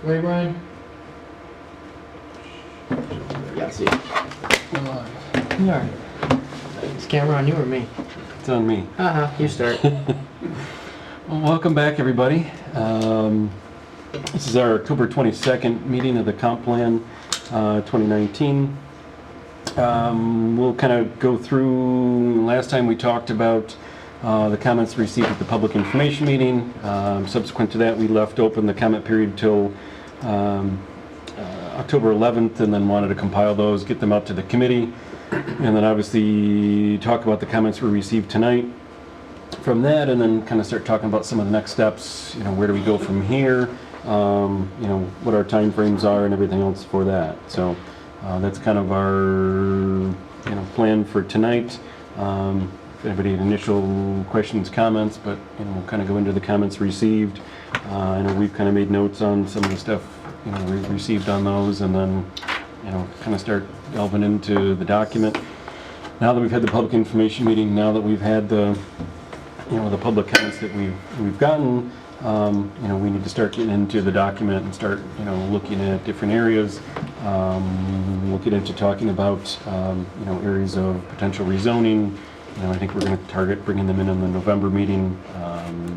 Right, Brian? Yeah, see. Alright. Is camera on you or me? It's on me. You start. Well, welcome back, everybody. This is our October 22nd meeting of the Comp Plan 2019. We'll kind of go through, last time we talked about the comments received at the public information meeting. Subsequent to that, we left open the comment period till October 11th, and then wanted to compile those, get them out to the committee, and then obviously talk about the comments we received tonight from that, and then kind of start talking about some of the next steps. You know, where do we go from here? You know, what our time frames are and everything else for that. So that's kind of our plan for tonight. If anybody had initial questions, comments, but we'll kind of go into the comments received. I know we've kind of made notes on some of the stuff we received on those, and then kind of start delving into the document. Now that we've had the public information meeting, now that we've had the the public comments that we've gotten, we need to start getting into the document and start looking at different areas. We'll get into talking about areas of potential rezoning. I think we're going to target bringing them in the November meeting,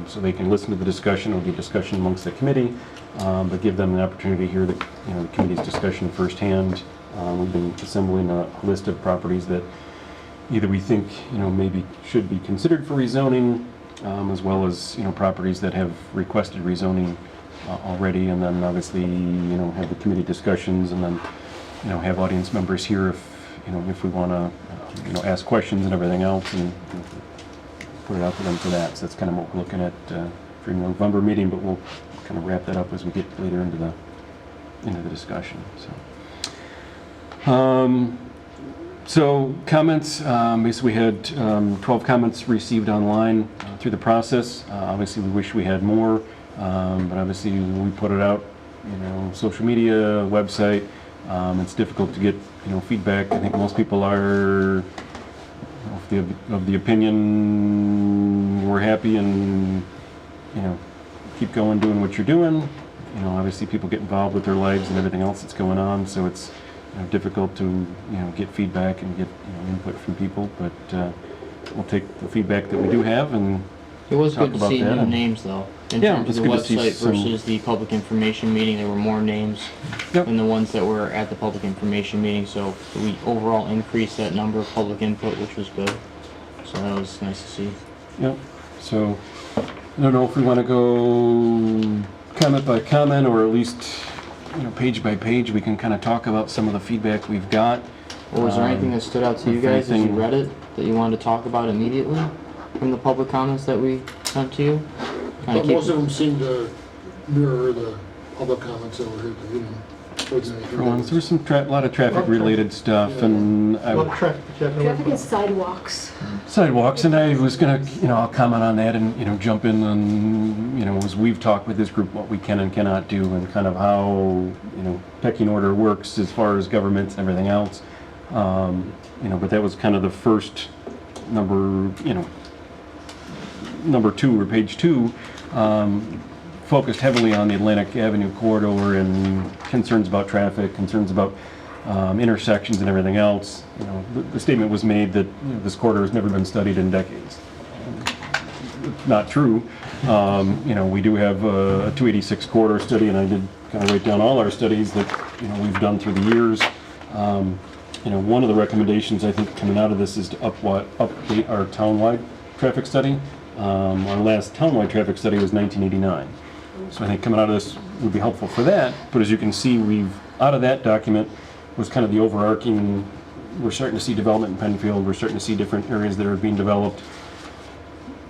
so they can listen to the discussion. It'll be a discussion amongst the committee, but give them an opportunity to hear the committee's discussion firsthand. We've been assembling a list of properties that either we think maybe should be considered for rezoning, as well as properties that have requested rezoning already, and then obviously have the committee discussions, and then have audience members here if we want to ask questions and everything else, and put it out to them for that. So that's kind of what we're looking at for the November meeting, but we'll kind of wrap that up as we get later into the discussion. So comments, basically we had 12 comments received online through the process. Obviously we wish we had more, but obviously we put it out, social media, website. It's difficult to get feedback. I think most people are of the opinion we're happy and keep going doing what you're doing. Obviously people get involved with their lives and everything else that's going on, so it's difficult to get feedback and get input from people, but we'll take the feedback that we do have and It was talk good to about see that. new names though. In Yeah, terms it's of the good to see website some- versus the public information meeting, there were more names Yep. than the ones that were at the public information meeting, so we overall increased that number of public input, which was good. So that was nice to see. Yep. So I don't know if we want to go comment by comment, or at least page by page. We can kind of talk about some of the feedback we've got. Or was there anything that stood out to you if guys as you anything- read it that you wanted to talk about immediately from the public comments that we sent to you? Kinda But keep- most of them seem to mirror the public comments that were here at the meeting. There was some a lot of traffic related stuff, and Traffic and sidewalks. sidewalks, and I was gonna I'll comment on that and jump in on as we've talked with this group what we can and cannot do, and kind of how pecking order works as far as governments and everything else. But that was kind of the first number two, or page 2, focused heavily on the Atlantic Avenue corridor and concerns about traffic, concerns about intersections and everything else. The statement was made that this corridor has never been studied in decades. Not true. We do have a 286 corridor study, and I did kind of write down all our studies that we've done through the years. One of the recommendations I think coming out of this is to update our townwide traffic study. Our last townwide traffic study was 1989. So I think coming out of this would be helpful for that. But as you can see, out of that document was kind of the overarching, we're starting to see development in Penfield, we're starting to see different areas that are being developed.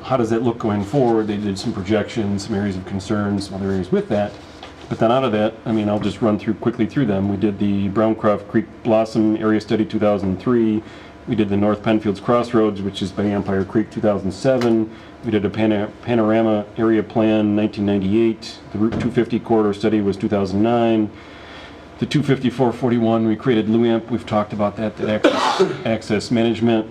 How does that look going forward? They did some projections, some areas of concern, some other areas with that. But then out of that, I'll just run quickly through them. We did the Browncroft Creek Blossom Area Study 2003. We did the North Penfield's Crossroads, which is by Empire Creek, 2007. We did a Panorama Area Plan, 1998. The Route 250 Corridor Study was 2009. The 254-41, we created LUAMP. We've talked about that. That access management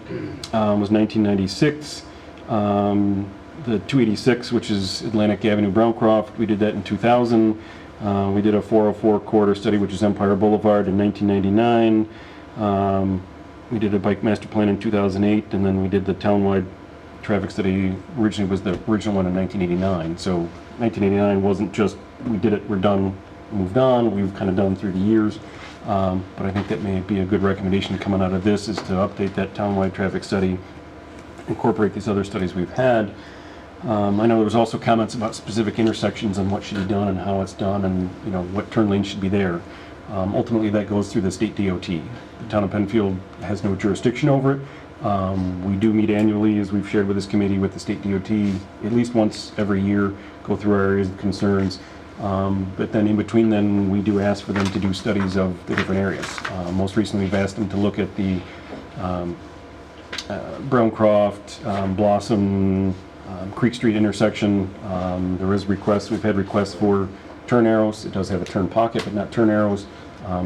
was 1996. The 286, which is Atlantic Avenue, Browncroft, we did that in 2000. We did a 404 corridor study, which is Empire Boulevard, in 1999. We did a bike master plan in 2008, and then we did the townwide traffic study. Originally was the original one in 1989. So 1989 wasn't just we did it, we're done, moved on. We've kind of done through the years. But I think that may be a good recommendation coming out of this, is to update that townwide traffic study, incorporate these other studies we've had. I know there was also comments about specific intersections and what should be done and how it's done, and what turn lanes should be there. Ultimately, that goes through the state DOT. The town of Penfield has no jurisdiction over it. We do meet annually, as we've shared with this committee, with the state DOT at least once every year, go through our areas of concerns. But then in between then, we do ask for them to do studies of the different areas. Most recently, we've asked them to look at the Browncroft, Blossom, Creek Street intersection. There is requests, we've had requests for turn arrows. It does have a turn pocket, but not turn arrows.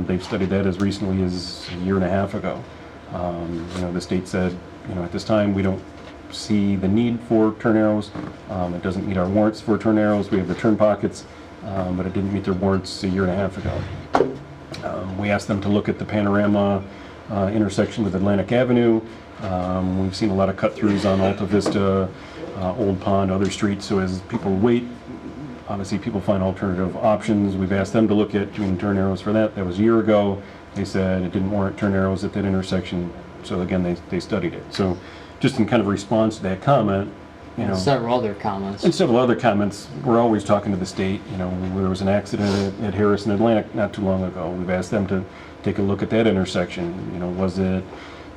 They've studied that as recently as a year and a half ago. The state said, at this time, we don't see the need for turn arrows. It doesn't meet our warrants for turn arrows. We have the turn pockets, but it didn't meet their warrants a year and a half ago. We asked them to look at the Panorama intersection with Atlantic Avenue. We've seen a lot of cut-throughs on Alta Vista, Old Pond, other streets. So as people wait, obviously people find alternative options. We've asked them to look at doing turn arrows for that. That was a year ago. They said it didn't warrant turn arrows at that intersection. So again, they studied it. So just in kind of response to that comment, And several other comments. and several other comments, we're always talking to the state. There was an accident at Harrison Atlantic not too long ago. We've asked them to take a look at that intersection. Was it,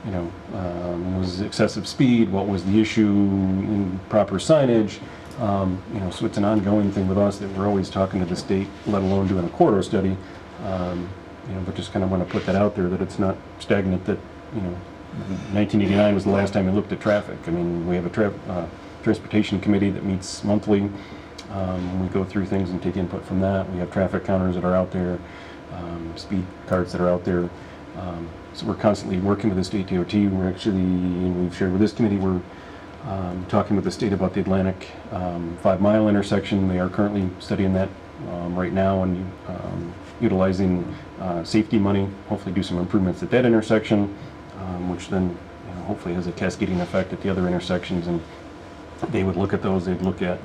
was excessive speed? What was the issue? Proper signage? So it's an ongoing thing with us that we're always talking to the state, let alone doing a corridor study. But just kind of want to put that out there, that it's not stagnant, that, 1989 was the last time we looked at traffic. We have a transportation committee that meets monthly. We go through things and take input from that. We have traffic counters that are out there, speed cards that are out there. So we're constantly working with the state DOT. We're actually, we've shared with this committee, we're talking with the state about the Atlantic 5 Mile intersection. They are currently studying that right now and utilizing safety money, hopefully do some improvements at that intersection, which then hopefully has a cascading effect at the other intersections. And they would look at those. They'd look at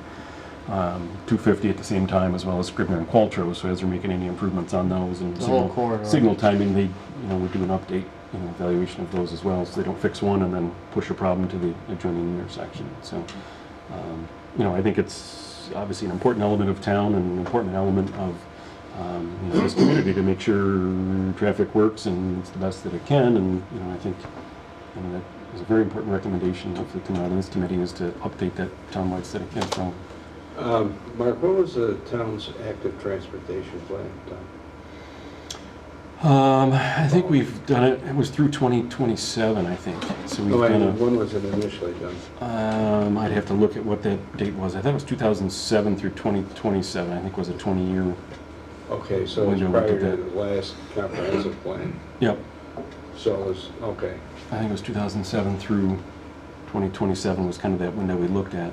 250 at the same time, as well as Scribner and Qualtrough. So as they're making any improvements on those and The whole corridor. signal timing, they would do an update, evaluation of those as well, so they don't fix one and then push a problem to the adjoining intersection. So, I think it's obviously an important element of town and an important element of this community to make sure traffic works and it's the best that it can. And I think that is a very important recommendation. Hopefully, coming out of this committee is to update that townwide study. Yes, Ron. Mark, what was the town's active transportation plan? I think we've done it. It was through 2027, I think. So we've done When was it initially done? I'd have to look at what that date was. I thought it was 2007 through 2027. I think was a 20-year. Okay, so it was prior to the last comprehensive plan. Yep. So it was, okay. I think it was 2007 through 2027 was kind of that window we looked at.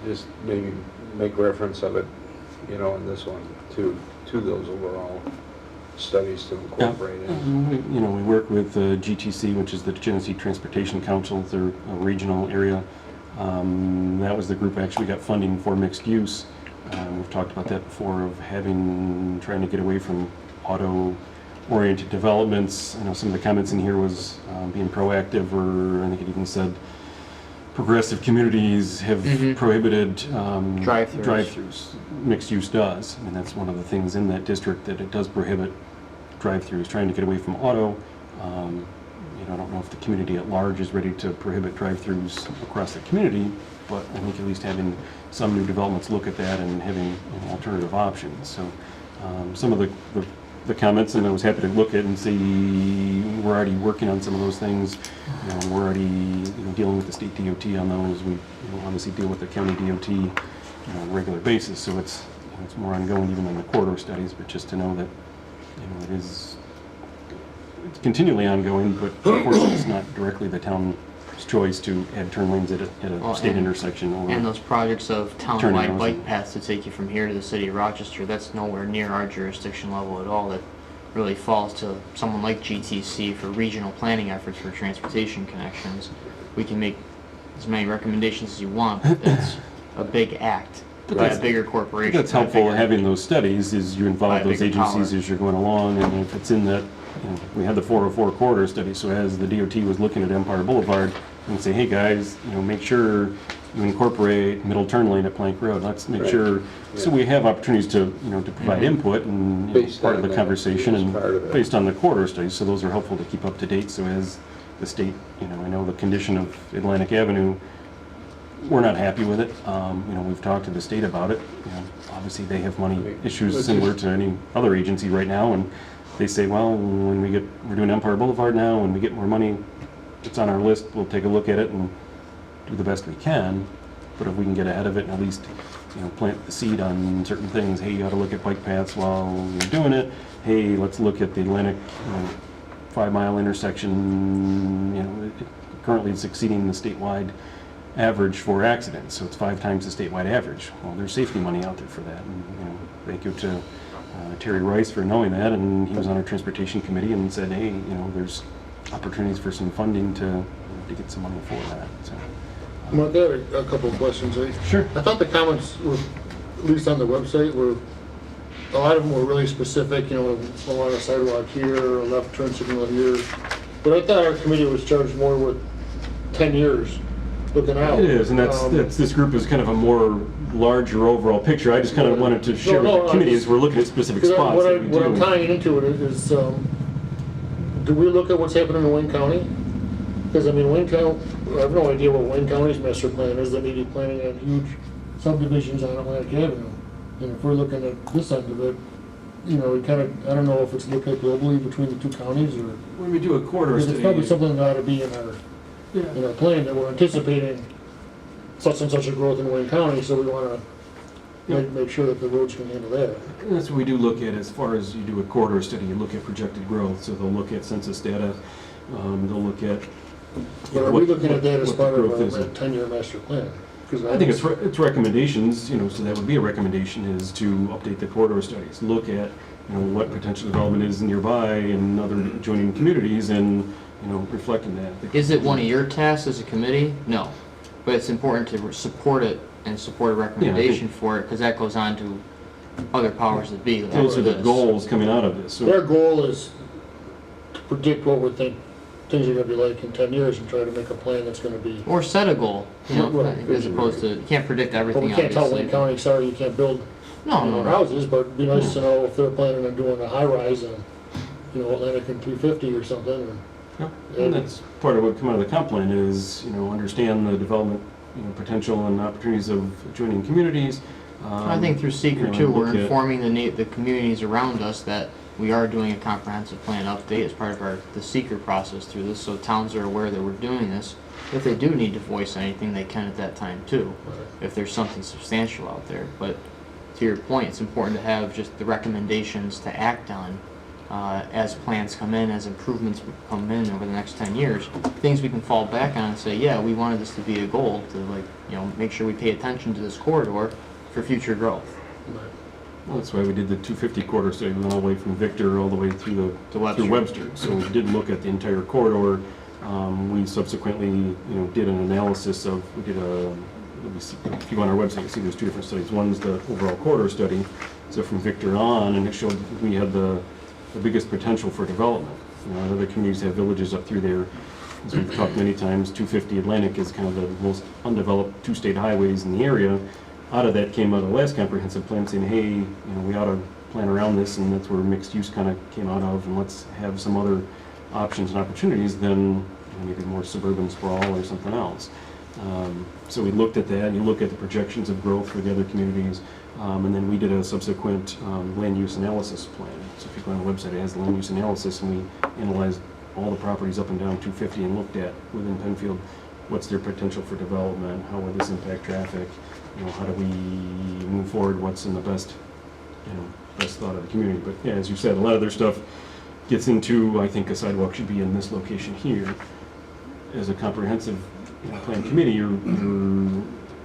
Just maybe make reference of it, in this one, to those overall studies to incorporate it. We work with GTC, which is the Genesee Transportation Council. They're a regional area. That was the group actually got funding for mixed use. We've talked about that before, of trying to get away from auto-oriented developments. I know some of the comments in here was being proactive, or I think it even said progressive communities have prohibited drive-throughs. Mixed use does. That's one of the things in that district, that it does prohibit drive-throughs, trying to get away from auto. I don't know if the community at large is ready to prohibit drive-throughs across the community, but I think at least having some new developments look at that and having alternative options. So some of the comments, and I was happy to look at and see we're already working on some of those things. We're already dealing with the state DOT on those. We obviously deal with the county DOT on a regular basis, so it's more ongoing even than the corridor studies. But just to know that it's continually ongoing, but of course it's not directly the town choice to add turn lanes at a Well, state and- intersection or. And those projects of Turn townwide arrows. bike paths to take you from here to the city of Rochester, that's nowhere near our jurisdiction level at all. That really falls to someone like GTC for regional planning efforts for transportation connections. We can make as many recommendations as you want, but that's a big act But by a that's- bigger corporation. That's helpful, having those studies, is you By involve a those bigger agencies power. as you're going along, and if it's in that, we had the 404 corridor study, so as the DOT was looking at Empire Boulevard, and say, hey guys, make sure you incorporate middle turn lane at Plank Road, let's make Right. sure, so Yeah. we have opportunities to, to provide Mhm. input and Based part of on the that, conversation, as and part of it. based on the corridor studies, so those are helpful to keep up to date, so as the state, I know the condition of Atlantic Avenue, we're not happy with it. We've talked to the state about it. Obviously, they have money issues let's similar just- to any other agency right now, and they say, well, when we're doing Empire Boulevard now, when we get more money, it's on our list, we'll take a look at it and do the best we can. But if we can get ahead of it and at least, plant the seed on certain things, hey, you ought to look at bike paths while you're doing it. Hey, let's look at the Atlantic, 5-mile intersection, currently it's exceeding the statewide average for accidents, so it's 5 times the statewide average. Well, there's safety money out there for that, and thank you to Terry Rice for knowing that, and he was on our transportation committee and said, hey, there's opportunities for some funding to get some money for that. So, Mark, I had a couple of questions. Sure. I thought the comments were, at least on the website, a lot of them were really specific, along a sidewalk here, a left turn signal here. But I thought our committee was charged more with 10 years looking out. It is, and that's this group is kind of a more larger overall picture. I just kind of wanted to share with the committee as we're looking at specific Because spots. that we what I'm do. tying into it is, do we look at what's happening in Wayne County? Because, Wayne County, I have no idea what Wayne County's master plan is. They may be planning on huge subdivisions on Atlantic Avenue. And if we're looking at this end of it, we kind of, I don't know if it's looked at globally between the two counties, or, When we do a corridor because it's probably study, something that ought to be in our plan, that we're anticipating such and such a growth in Wayne County, so we want to make sure that the roads can handle that. that's what we do look at as far as you do a corridor study. You look at projected growth, so they'll look at census data. They'll look at. But are we looking at that as what the part of growth is. a 10-year master plan? 'Cause I think it's recommendations, so that would be a recommendation, is to update the corridor studies, look at, what potential development is nearby and other adjoining communities, and, reflecting that. Is it one of your tasks as a committee? No. But it's important to support it and support a recommendation for it, because that goes on to other powers that be. like Those are the this. goals coming out of this. So Their goal is to predict what we think things are gonna be like in 10 years and try to make a plan that's gonna be. Or set a goal, Right. as opposed to, you can't predict But everything, we can't tell obviously. Wayne County, sorry, you can't build No, no, no. houses, but it'd be nice to know if they're planning on doing a high rise on, Atlantic and 350 or something, or. Yeah, and that's part of what come out of the comp plan is, understand the development, potential and opportunities of adjoining communities. I think through seeker and too, we're look at- informing the communities around us that we are doing a comprehensive plan update as part of the seeker process through this, so towns are aware that we're doing this. If they do need to voice anything, they can at that time too, if there's something substantial out there. But to your point, it's important to have just the recommendations to act on as plans come in, as improvements come in over the next 10 years, things we can fall back on and say, yeah, we wanted this to be a goal to make sure we pay attention to this corridor for future growth. Well, that's why we did the 250 corridor study. We went all the way from Victor all the way through To Webster. through Webster. So we did look at the entire corridor. We subsequently, did an analysis of. We did if you go on our website, you see there's 2 different studies. One's the overall corridor study, so from Victor on, and it showed we had the biggest potential for development. Other communities have villages up through there. As we've talked many times, 250 Atlantic is kind of the most undeveloped 2-state highways in the area. Out of that came out of the last comprehensive plan saying, hey, we ought to plan around this, and that's where mixed use kind of came out of, and let's have some other options and opportunities than maybe more suburban sprawl or something else. So we looked at that, and you look at the projections of growth for the other communities, and then we did a subsequent land use analysis plan. So if you go on the website, it has the land use analysis, and we analyzed all the properties up and down 250 and looked at within Penfield, what's their potential for development, how would this impact traffic, how do we move forward, what's in the best thought of the community. But yeah, as you said, a lot of their stuff gets into, I think a sidewalk should be in this location here. as a comprehensive plan committee, your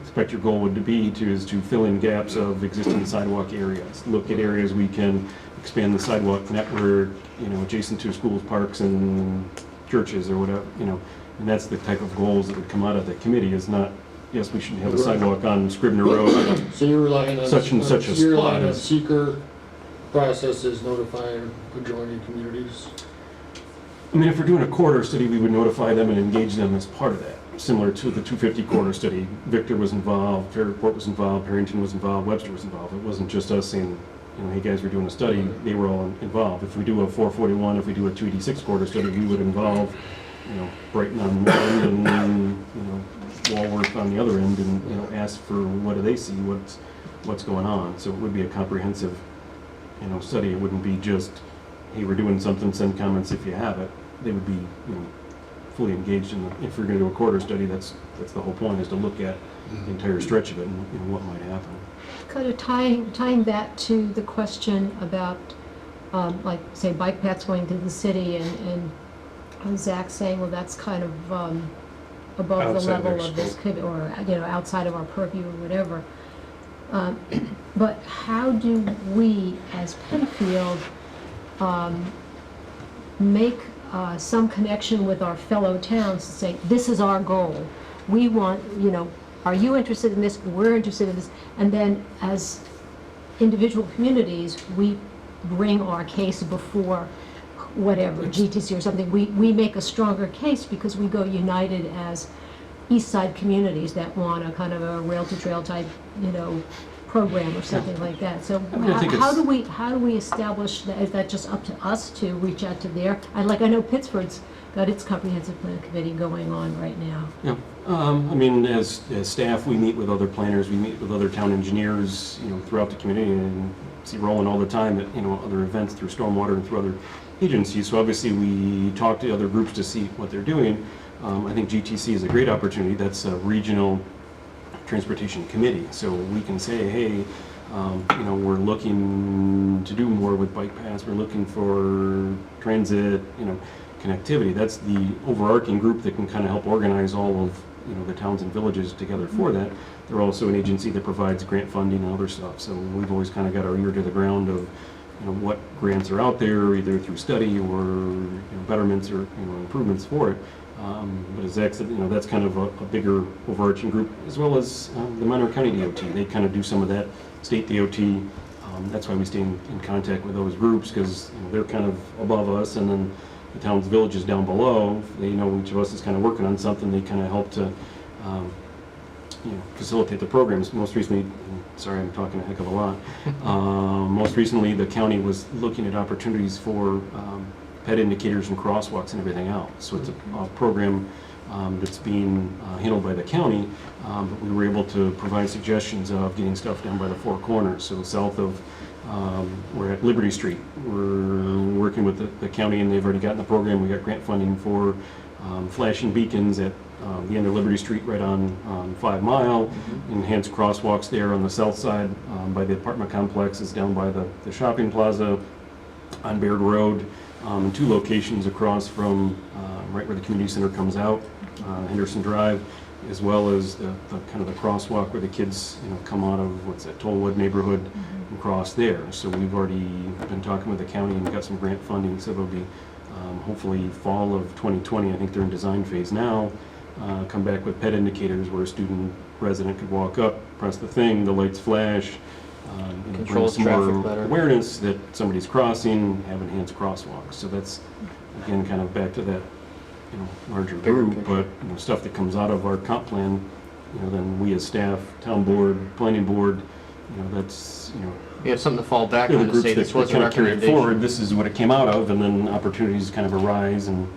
expect your goal would be is to fill in gaps of existing sidewalk areas. Look at areas we can expand the sidewalk network, adjacent to schools, parks, and churches or whatever, and that's the type of goals that would come out of the committee. Is not, yes, we should have a sidewalk on Scribner Road. So you're relying on. Such and such a You're spot relying on is- seeker processes notifying adjoining communities. I mean, if we're doing a corridor study, we would notify them and engage them as part of that. Similar to the 250 corridor study, Victor was involved, Fairport was involved, Harrington was involved, Webster was involved. It wasn't just us saying, hey guys, we're doing a study. They were all involved. If we do a 441, if we do a 286 corridor study, we would involve, Brighton on one end and Walworth on the other end, and ask for what do they see, what's going on. So it would be a comprehensive, study. It wouldn't be just, hey, we're doing something, send comments if you have it. They would be, fully engaged in if we're going to do a corridor study. That's the whole point, is to look at the entire stretch of it and what might happen. Kind of tying that to the question about, like, say, bike paths going to the city, and Zach saying, well, that's kind of above the Outside their level of this, or outside of our purview or whatever. But how do we, as Penfield, make some connection with our fellow towns to say, this is our goal. We want, are you interested in this? We're interested in this. And then as individual communities, we bring our case before whatever, GTC or something. We make a stronger case because we go united as East Side communities that want a kind of a rail-to-trail type, program or something like that. So how do we establish that? Is that just up to us to reach out to their? I know Pittsford's got its comprehensive plan committee going on right now. Yeah, I mean, as staff, we meet with other planners, we meet with other town engineers, throughout the community, and see Roland all the time at other events through stormwater and through other agencies. So obviously we talk to other groups to see what they're doing. I think GTC is a great opportunity. That's a regional transportation committee, so we can say, hey, we're looking to do more with bike paths. We're looking for transit, connectivity. That's the overarching group that can kind of help organize all of the towns and villages together for that. They're also an agency that provides grant funding and other stuff. So we've always kind of got our ear to the ground of what grants are out there, either through study or betterments or improvements for it. But as Zach said, that's kind of a bigger overarching group, as well as the Monroe County DOT. They kind of do some of that, state DOT. That's why we stay in contact with those groups, because they're kind of above us, and then the towns, villages down below, they know each of us is kind of working on something. They kind of help to facilitate the programs. Most recently, sorry, I'm talking a heck of a lot. Most recently, the county was looking at opportunities for pet indicators and crosswalks and everything else. So it's a program that's being handled by the county, but we were able to provide suggestions of getting stuff down by the Four Corners. So south of, we're at Liberty Street. We're working with the county, and they've already gotten the program. We got grant funding for flashing beacons at the end of Liberty Street right on 5 Mile, enhanced crosswalks there on the south side by the apartment complexes, down by the shopping plaza on Baird Road, in 2 locations across from right where the community center comes out, Henderson Drive, as well as the kind of the crosswalk where the kids come out of Tollwood neighborhood and cross there. So we've already been talking with the county and got some grant funding, so it'll be hopefully fall of 2020. I think they're in design phase now. Come back with pet indicators where a student resident could walk up, press the thing, the lights flash, Controls bring some traffic more better. awareness that somebody's crossing, have enhanced crosswalks. So that's, again, kind of back to that larger Bigger group, picture. but stuff that comes out of our comp plan, then we as staff, town board, planning board, that's, You have something to fall back they're on the to groups say that this was a kind of carry it forward. recommendation. This is what it came out of, and then opportunities kind of arise, and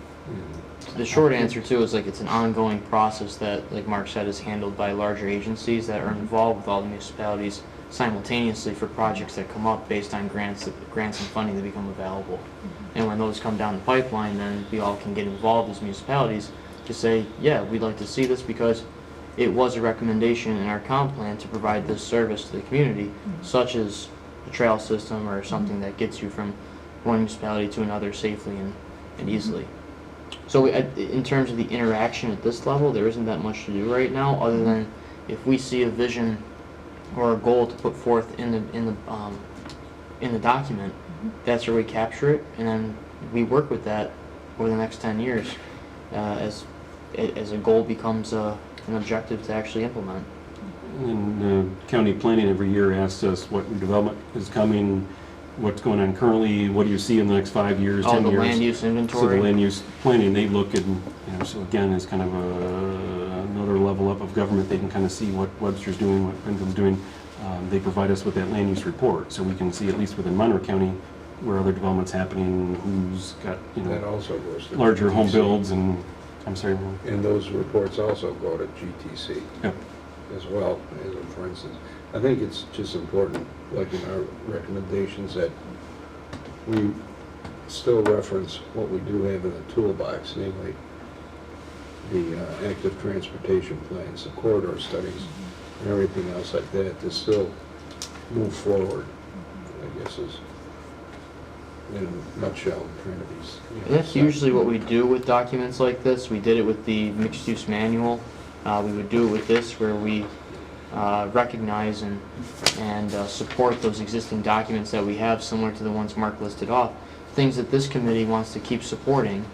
The short answer too is it's an ongoing process that, like Mark said, is handled by larger agencies that are involved with all the municipalities simultaneously for projects that come up based on grants and funding that become available. And when those come down the pipeline, then we all can get involved as municipalities to say, yeah, we'd like to see this because it was a recommendation in our comp plan to provide this service to the community, such as a trail system or something that gets you from one municipality to another safely and easily. So in terms of the interaction at this level, there isn't that much to do right now, other than if we see a vision or a goal to put forth in the document, that's where we capture it, and then we work with that over the next 10 years as a goal becomes an objective to actually implement. And county planning every year asks us what new development is coming, what's going on currently, what do you see in the next 5 years, 10 the years. land use So the inventory. land use planning, they look at, so again, it's kind of another level up of government. They can kind of see what Webster's doing, what Penfield's doing. They provide us with that land use report, so we can see, at least within Monroe County, where other development's happening, who's got, That also goes to larger home GTC. builds, and, I'm sorry, Ron? And those reports also go to GTC Yep. as well, as a- for instance. I think it's just important, like in our recommendations, that we still reference what we do have in the toolbox, namely the active transportation plans, the corridor studies, and everything else like that, to still move forward, I guess is, in a nutshell, trying to be. And that's usually what we do with documents like this. We did it with the mixed-use manual. We would do it with this, where we recognize and support those existing documents that we have, similar to the ones Mark listed off. Things that this committee wants to keep supporting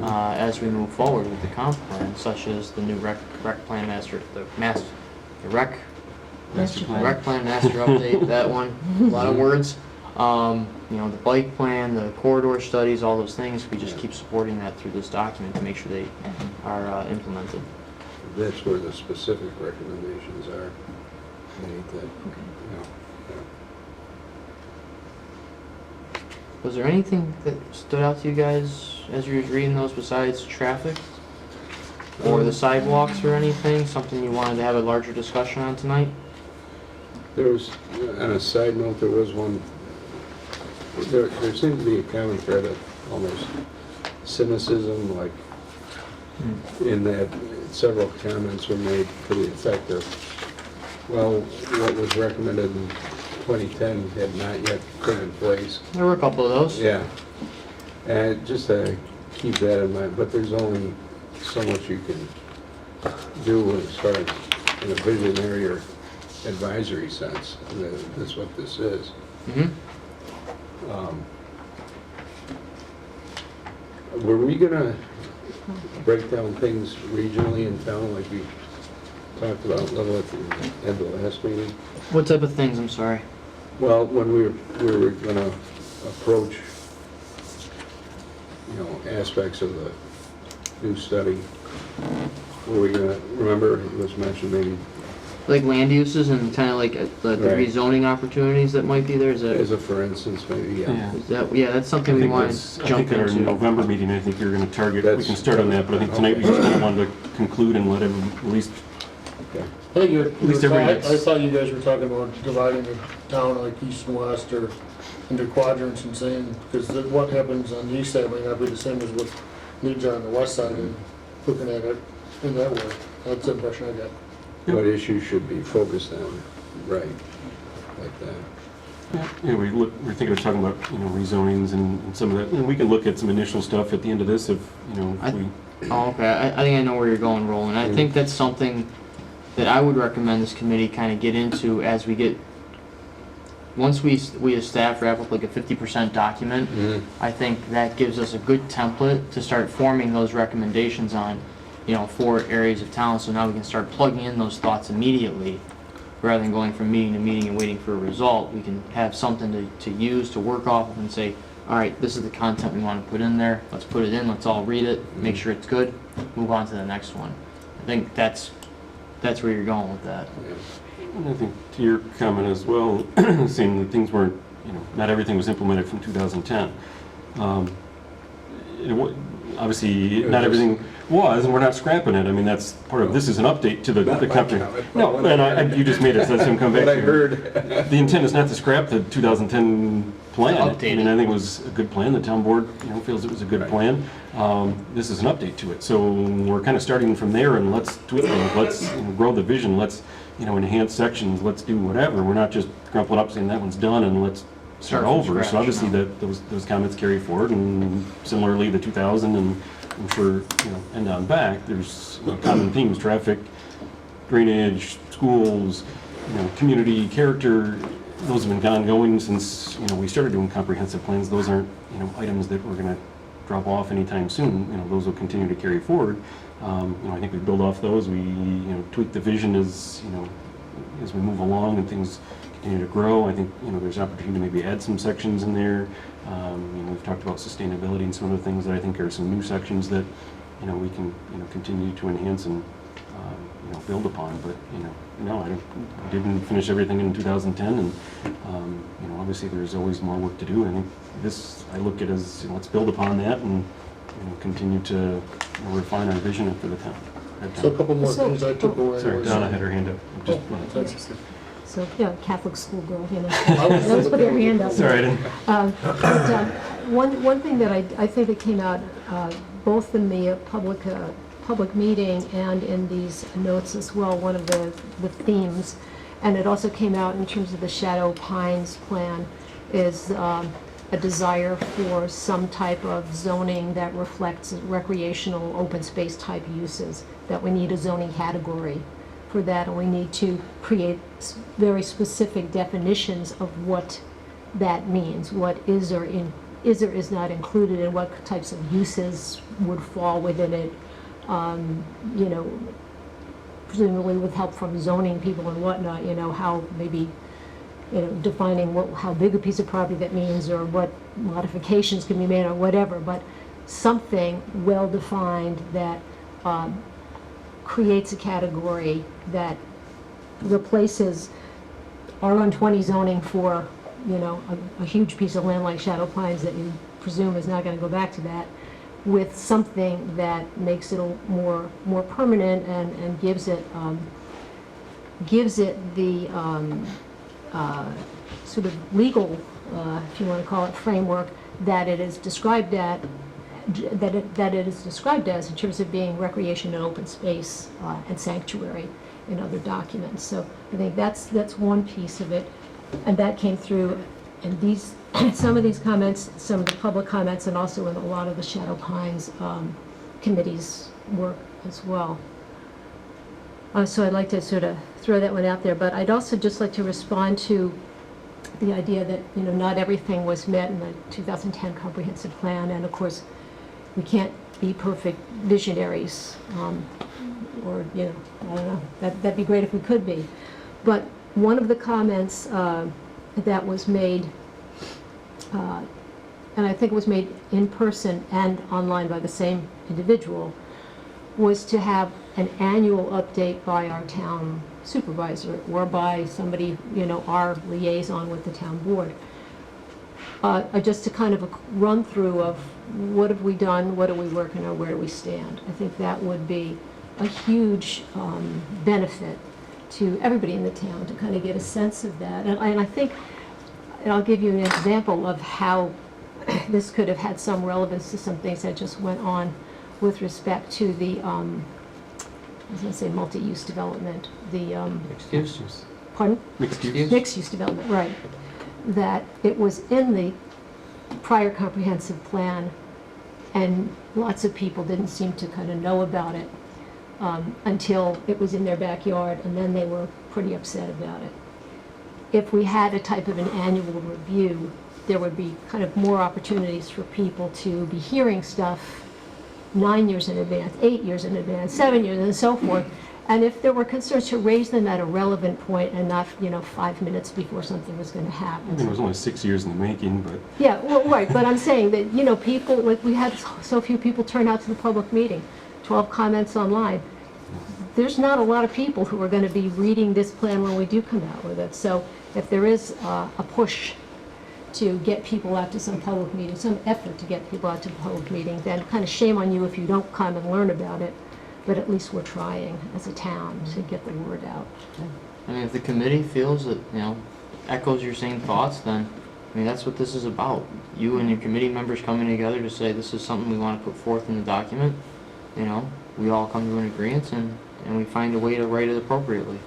as we move forward with the comp plan, such as the new rec plan master, the rec Master plan. rec plan master update, that one, a lot of words. The bike plan, the corridor studies, all those things, we just keep supporting that through this document to make sure they are implemented. That's where the specific recommendations are made that, you know, Was there anything that stood out to you guys as you were reading those besides traffic? Or the sidewalks or anything? Something you wanted to have a larger discussion on tonight? There was, on a side note, there was one, there seemed to be a common thread of almost cynicism, like, in that several comments were made to the effect of, well, what was recommended in 2010 had not yet put in place. There were a couple of those. Yeah, and just to keep that in mind, but there's only so much you can do as far as in a visionary or advisory sense, and that's what this is. Mm-hmm. Were we gonna break down things regionally in town like we talked about a little at the end of the last meeting? What type of things, I'm sorry? Well, when we were gonna approach, aspects of the new study, were we gonna, remember it was mentioned maybe Like land uses and kind of like the Right. rezoning opportunities that might be there? Is as that, a for instance, maybe, Yeah. that's something we want to I jump think at our into. November meeting, I think you're going to target, we That's- can start on that, but I think tonight we just kind of wanted to conclude and let everyone, at least, Okay. I think least everybody I thought you guys were talking about dividing the town like east and west or into quadrants and saying, because what happens on the east side may not be the same as what needs are on the west side, and looking at it in that way. That's the impression I got. What issues should be focused on, right, like that. we're thinking of talking about, rezonings and some of that, and we can look at some initial stuff at the end of this if, I- if we, Oh, okay. I think I know where you're going, Roland. I think that's something that I would recommend this committee kind of get into as we get, once we as staff wrap up like a 50% document, I think that gives us a good template to start forming those recommendations on, for areas of town. So now we can start plugging in those thoughts immediately, rather than going from meeting to meeting and waiting for a result. We can have something to use, to work off of, and say, all right, this is the content we want to put in there. Let's put it in. Let's all read it, make sure it's good, move on to the next one. I think that's where you're going with that. and I think to your comment as well, saying that things weren't, not everything was implemented from 2010. Obviously, not everything was, and we're not scrapping it. I mean, that's part of, this is an update to the Not my company. comment, but No, what and I heard. you just made it, so that's him come back. What I to- heard. The intent is not to scrap the 2010 plan. Update I mean, it. I think it was a good plan. The town board, feels it was a good Right. plan. This is an update to it. So we're kind of starting from there, and let's tweak things. Let's grow the vision. Let's, enhance sections. Let's do whatever. We're not just crumpling up saying that one's done and let's start Start from over. scratch, So obviously no. those comments carry forward, and similarly the 2000 and I'm sure, you know, and on back, there's, you know, common themes, traffic, drainage, schools, you know, community character. Those have been ongoing since, you know, we started doing comprehensive plans. Those aren't, you know, items that we're gonna drop off anytime soon. You know, those will continue to carry forward. You know, I think we build off those. We, you know, tweak the vision as, you know, as we move along and things continue to grow. I think, you know, there's opportunity to maybe add some sections in there. You know, we've talked about sustainability and some of the things that I think are some new sections that, you know, we can, you know, continue to enhance and, you know, build upon. But, you know, no, I didn't finish everything in 2010, and, you know, obviously there's always more work to do. I think this, I look at as, you know, let's build upon that and, you know, continue to, you know, refine our vision for the town. So a couple more things I took away. Sorry, was- Donna had her hand up. Just, That's- So, yeah, Catholic schoolgirl, you know. I was Let's put her hand up. sorry, I didn't. But, one thing that I think that came out, both in the public meeting and in these notes as well, one of the themes, and it also came out in terms of the Shadow Pines plan, is a desire for some type of zoning that reflects recreational open space type uses, that we need a zoning category for that, and we need to create very specific definitions of what that means, what is or is not included, and what types of uses would fall within it. You know, presumably with help from zoning people and whatnot, you know, how maybe, you know, defining how big a piece of property that means, or what modifications can be made, or whatever, but something well-defined that creates a category that replaces R120 zoning for, you know, a huge piece of land like Shadow Pines that you presume is not going to go back to that, with something that makes it more permanent and gives it the sort of legal, if you want to call it, framework that it is described at, that it is described as in terms of being recreation and open space and sanctuary in other documents. So I think that's one piece of it, and that came through in these some of these comments, some of the public comments, and also in a lot of the Shadow Pines committee's work as well. So I'd like to sort of throw that one out there, but I'd also just like to respond to the idea that, you know, not everything was met in the 2010 comprehensive plan, and of course we can't be perfect visionaries, or, you know, I don't know, that'd be great if we could be. But one of the comments that was made, and I think it was made in person and online by the same individual, was to have an annual update by our town supervisor or by somebody, you know, our liaison with the town board. Just to kind of a run through of what have we done, what are we working on, where do we stand. I think that would be a huge benefit to everybody in the town to kind of get a sense of that. And I think, and I'll give you an example of how this could have had some relevance to some things that just went on with respect to the, I was going to say multi-use development, the, Mixed use. pardon? Mixed use. Mixed-use development, right. That it was in the prior comprehensive plan, and lots of people didn't seem to kind of know about it until it was in their backyard, and then they were pretty upset about it. If we had a type of an annual review, there would be kind of more opportunities for people to be hearing stuff 9 years in advance, 8 years in advance, 7 years, and so forth. And if there were concerns, to raise them at a relevant point and not, you know, 5 minutes before something was going to happen. I think it was only 6 years in the making, but Yeah, well, right, but I'm saying that, you know, people, like, we had so few people turn out to the public meeting, 12 comments online. There's not a lot of people who are going to be reading this plan when we do come out with it. So if there is a push to get people out to some public meeting, some effort to get people out to the public meeting, then kind of shame on you if you don't come and learn about it. But at least we're trying as a town to get the word out. I mean, if the committee feels that, you know, echoes your same thoughts, then, I mean, that's what this is about. You and your committee members coming together to say this is something we want to put forth in the document. You know, we all come to an agreement and we find a way to write it appropriately.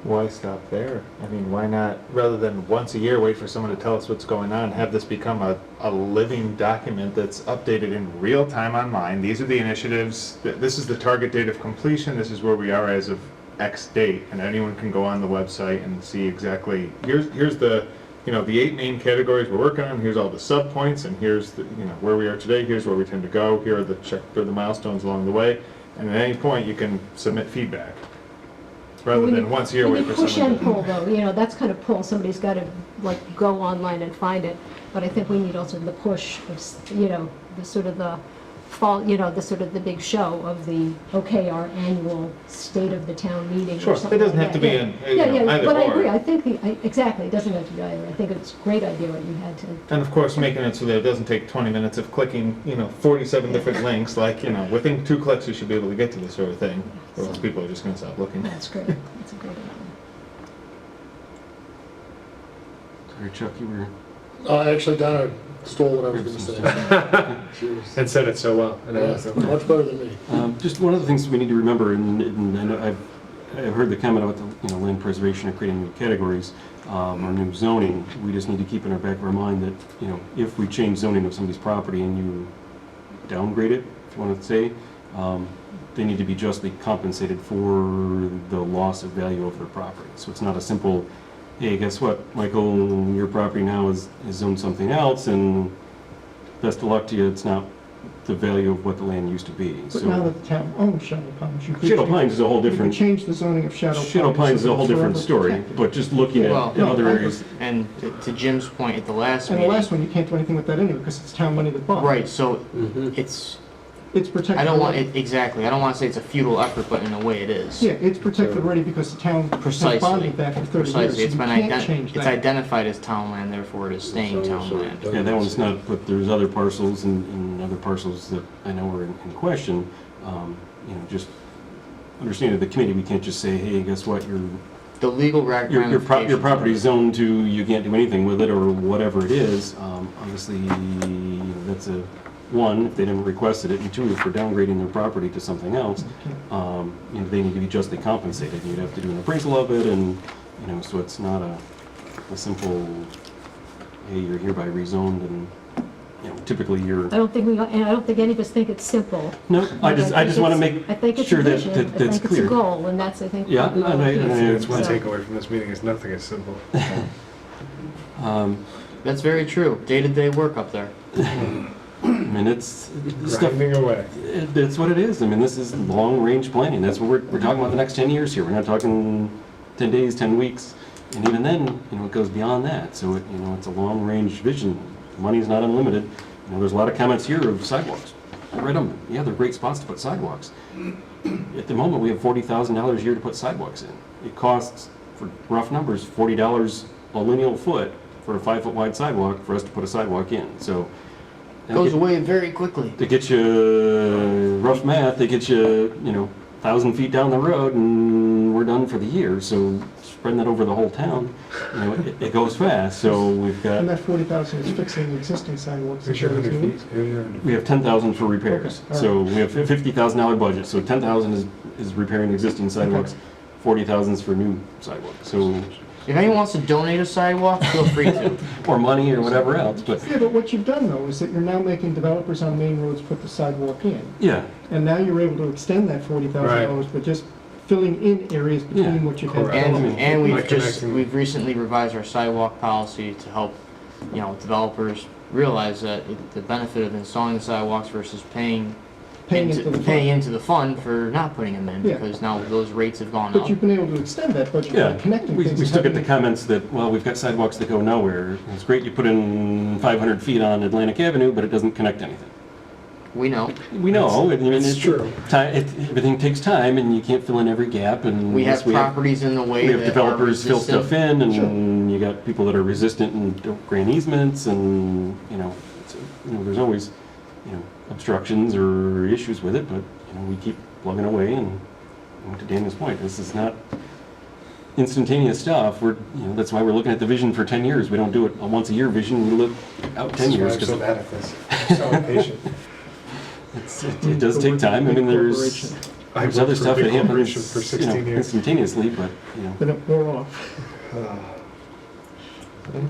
Why stop there? I mean, why not, rather than once a year, wait for someone to tell us what's going on, have this become a living document that's updated in real time online? These are the initiatives, this is the target date of completion, this is where we are as of X date, and anyone can go on the website and see exactly, here's the, the 8 main categories we're working on, here's all the sub points, and here's the, where we are today, here's where we tend to go, here are the milestones along the way, and at any point you can submit feedback. Rather than once a year wait for Push and someone pull though, that's kind of pull, somebody's got to like go online and find it. But I think we need also the push of, the sort of the fall, the sort of the big show of the, okay, our annual state of the town meeting Sure, or something it doesn't like have to that. be in, either But I or. agree, I think, exactly, it doesn't have to be either. I think it's a great idea what you had to. And of course, making it so that it doesn't take 20 minutes of clicking, 47 different links, like, within 2 clicks you should be able to get to this sort of thing, or else people are just gonna stop looking. That's great, that's a great idea. Sorry, Chuck, you were... Actually, Donna stole what I was gonna say. And said it so well. And I Yeah, was so much better than me. Just one of the things we need to remember, and I know I've heard the comment about the land preservation or creating new categories or new zoning. We just need to keep in our back of our mind that if we change zoning of somebody's property and you downgrade it, if you want to say, they need to be justly compensated for the loss of value of their property. So it's not a simple, hey, guess what, Michael, your property now is zoned something else, and best of luck to you. It's not the value of what the land used to be. But now that the town owns Shadow Pines, you could... Shadow Pines is a whole You could different... change the zoning of Shadow Pines. Shadow Pines is a whole different story, but just looking at Well, other areas. And to Jim's point at the last And the meeting. last one, you can't do anything with that anyway, because it's town money that bought. Right, so Mhm. It's protected. I don't want already. it, exactly, I don't want to say it's a futile effort, but in a way it is. Yeah, it's protected already because the town has Precisely. bonded that for 30 years. Precisely, it's so been you can't change it's that. identified as town land, therefore it is staying town land. Yeah, that one's not, but there's other parcels and other parcels that I know are in question. Just understanding the committee, we can't just say, hey, guess what, The legal your ramifications. property's zoned to, you can't do anything with it, or whatever it is. Obviously, that's one, if they didn't request it, and two, if we're downgrading their property to something else, they need to be justly compensated. You'd have to do an appraisal of it, and, so it's not a simple, hey, you're hereby rezoned, and, typically you're... I don't think any of us think it's simple. No, I just want to I think make it's sure a that vision. that's I think it's a clear. goal, and that's, I think. Yeah, what we all and think. That's one So- takeaway from this meeting is nothing is simple. That's very true, day-to-day work up there. I mean, it's stuff... Grinding away. That's what it is. I mean, this is long-range planning. That's what we're talking about the next 10 years here. We're not talking 10 days, 10 weeks. And even then, it goes beyond that. So, it's a long-range vision. Money's not unlimited. There's a lot of comments here of sidewalks. I read them. Yeah, they're great spots to put sidewalks. At the moment, we have $40,000 a year to put sidewalks in. It costs, for rough numbers, $40 a lineal foot for a 5-foot wide sidewalk for us to put a sidewalk in. So, Goes away very quickly. to get you, rough math, they get you, 1,000 feet down the road and we're done for the year. So spreading that over the whole town, it goes fast. So we've And got, that 40,000 is fixing the existing sidewalks. Where's your 100 feet? Here's your 100 feet. we have 10,000 for repairs. Okay, all So we have a $50,000 budget. So 10,000 is repairing existing sidewalks, 40,000 is for new sidewalks. So, If anyone wants to donate a sidewalk, feel free to. or money or whatever else, but Yeah, but what you've done though is that you're now making developers on main roads put the sidewalk in. yeah. And now you're able to extend that $40,000, but just filling in areas Yeah, between what you've had. correct. developed. And By we've connecting- we've recently revised our sidewalk policy to help, developers realize that the benefit of installing the sidewalks versus paying Paying into the fund. into the fund for not putting them in, Yeah. because now those rates have gone But up. you've been able to extend that budget Yeah, by connecting we things. still get the and having- comments that, well, we've got sidewalks that go nowhere. It's great you put in 500 feet on Atlantic Avenue, but it doesn't connect anything. We know. We know, I mean, It's true. Everything takes time, and you can't fill in every gap, and We have yes, we have properties in the way that developers are fill stuff resistant. in, and you got people that are resistant and don't grant easements, and, there's always, obstructions or issues with it, but, we keep plugging away, and to Daniel's point, this is not instantaneous stuff. That's why we're looking at the vision for 10 years. We don't do it a once a year vision, we look out 10 That's why years, I'm so because bad at this. I'm so impatient. it does take time. I mean, there's, There's other worked for stuff a that big corporation happens, for 16 years. instantaneously, but, Then it wore off.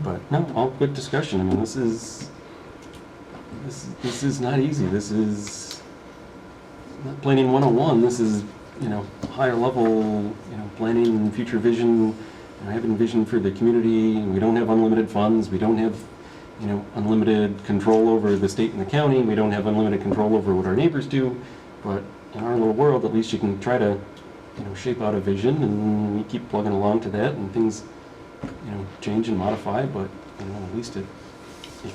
but, no, all good discussion. I mean, this is not easy. This is not planning 101. This is, higher level, planning and future vision, having vision for the community. We don't have unlimited funds. We don't have, unlimited control over the state and the county. We don't have unlimited control over what our neighbors do. But in our little world, at least you can try to, shape out a vision, and we keep plugging along to that, and things, change and modify. But at least it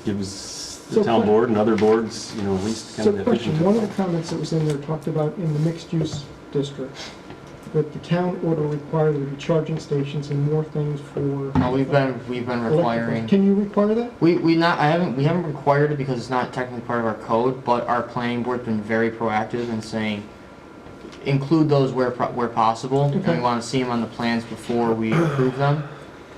gives the So town que- board and other boards, at least kind So of that vision. question, to one of follow. the comments that was in there talked about in the mixed-use district, that the town ought to require there to be charging stations and more things for. We've been requiring. electricals. Can you require that? We haven't required it because it's not technically part of our code, but our planning board's been very proactive in saying include those where possible, and Okay. we want to see them on the plans before we approve them.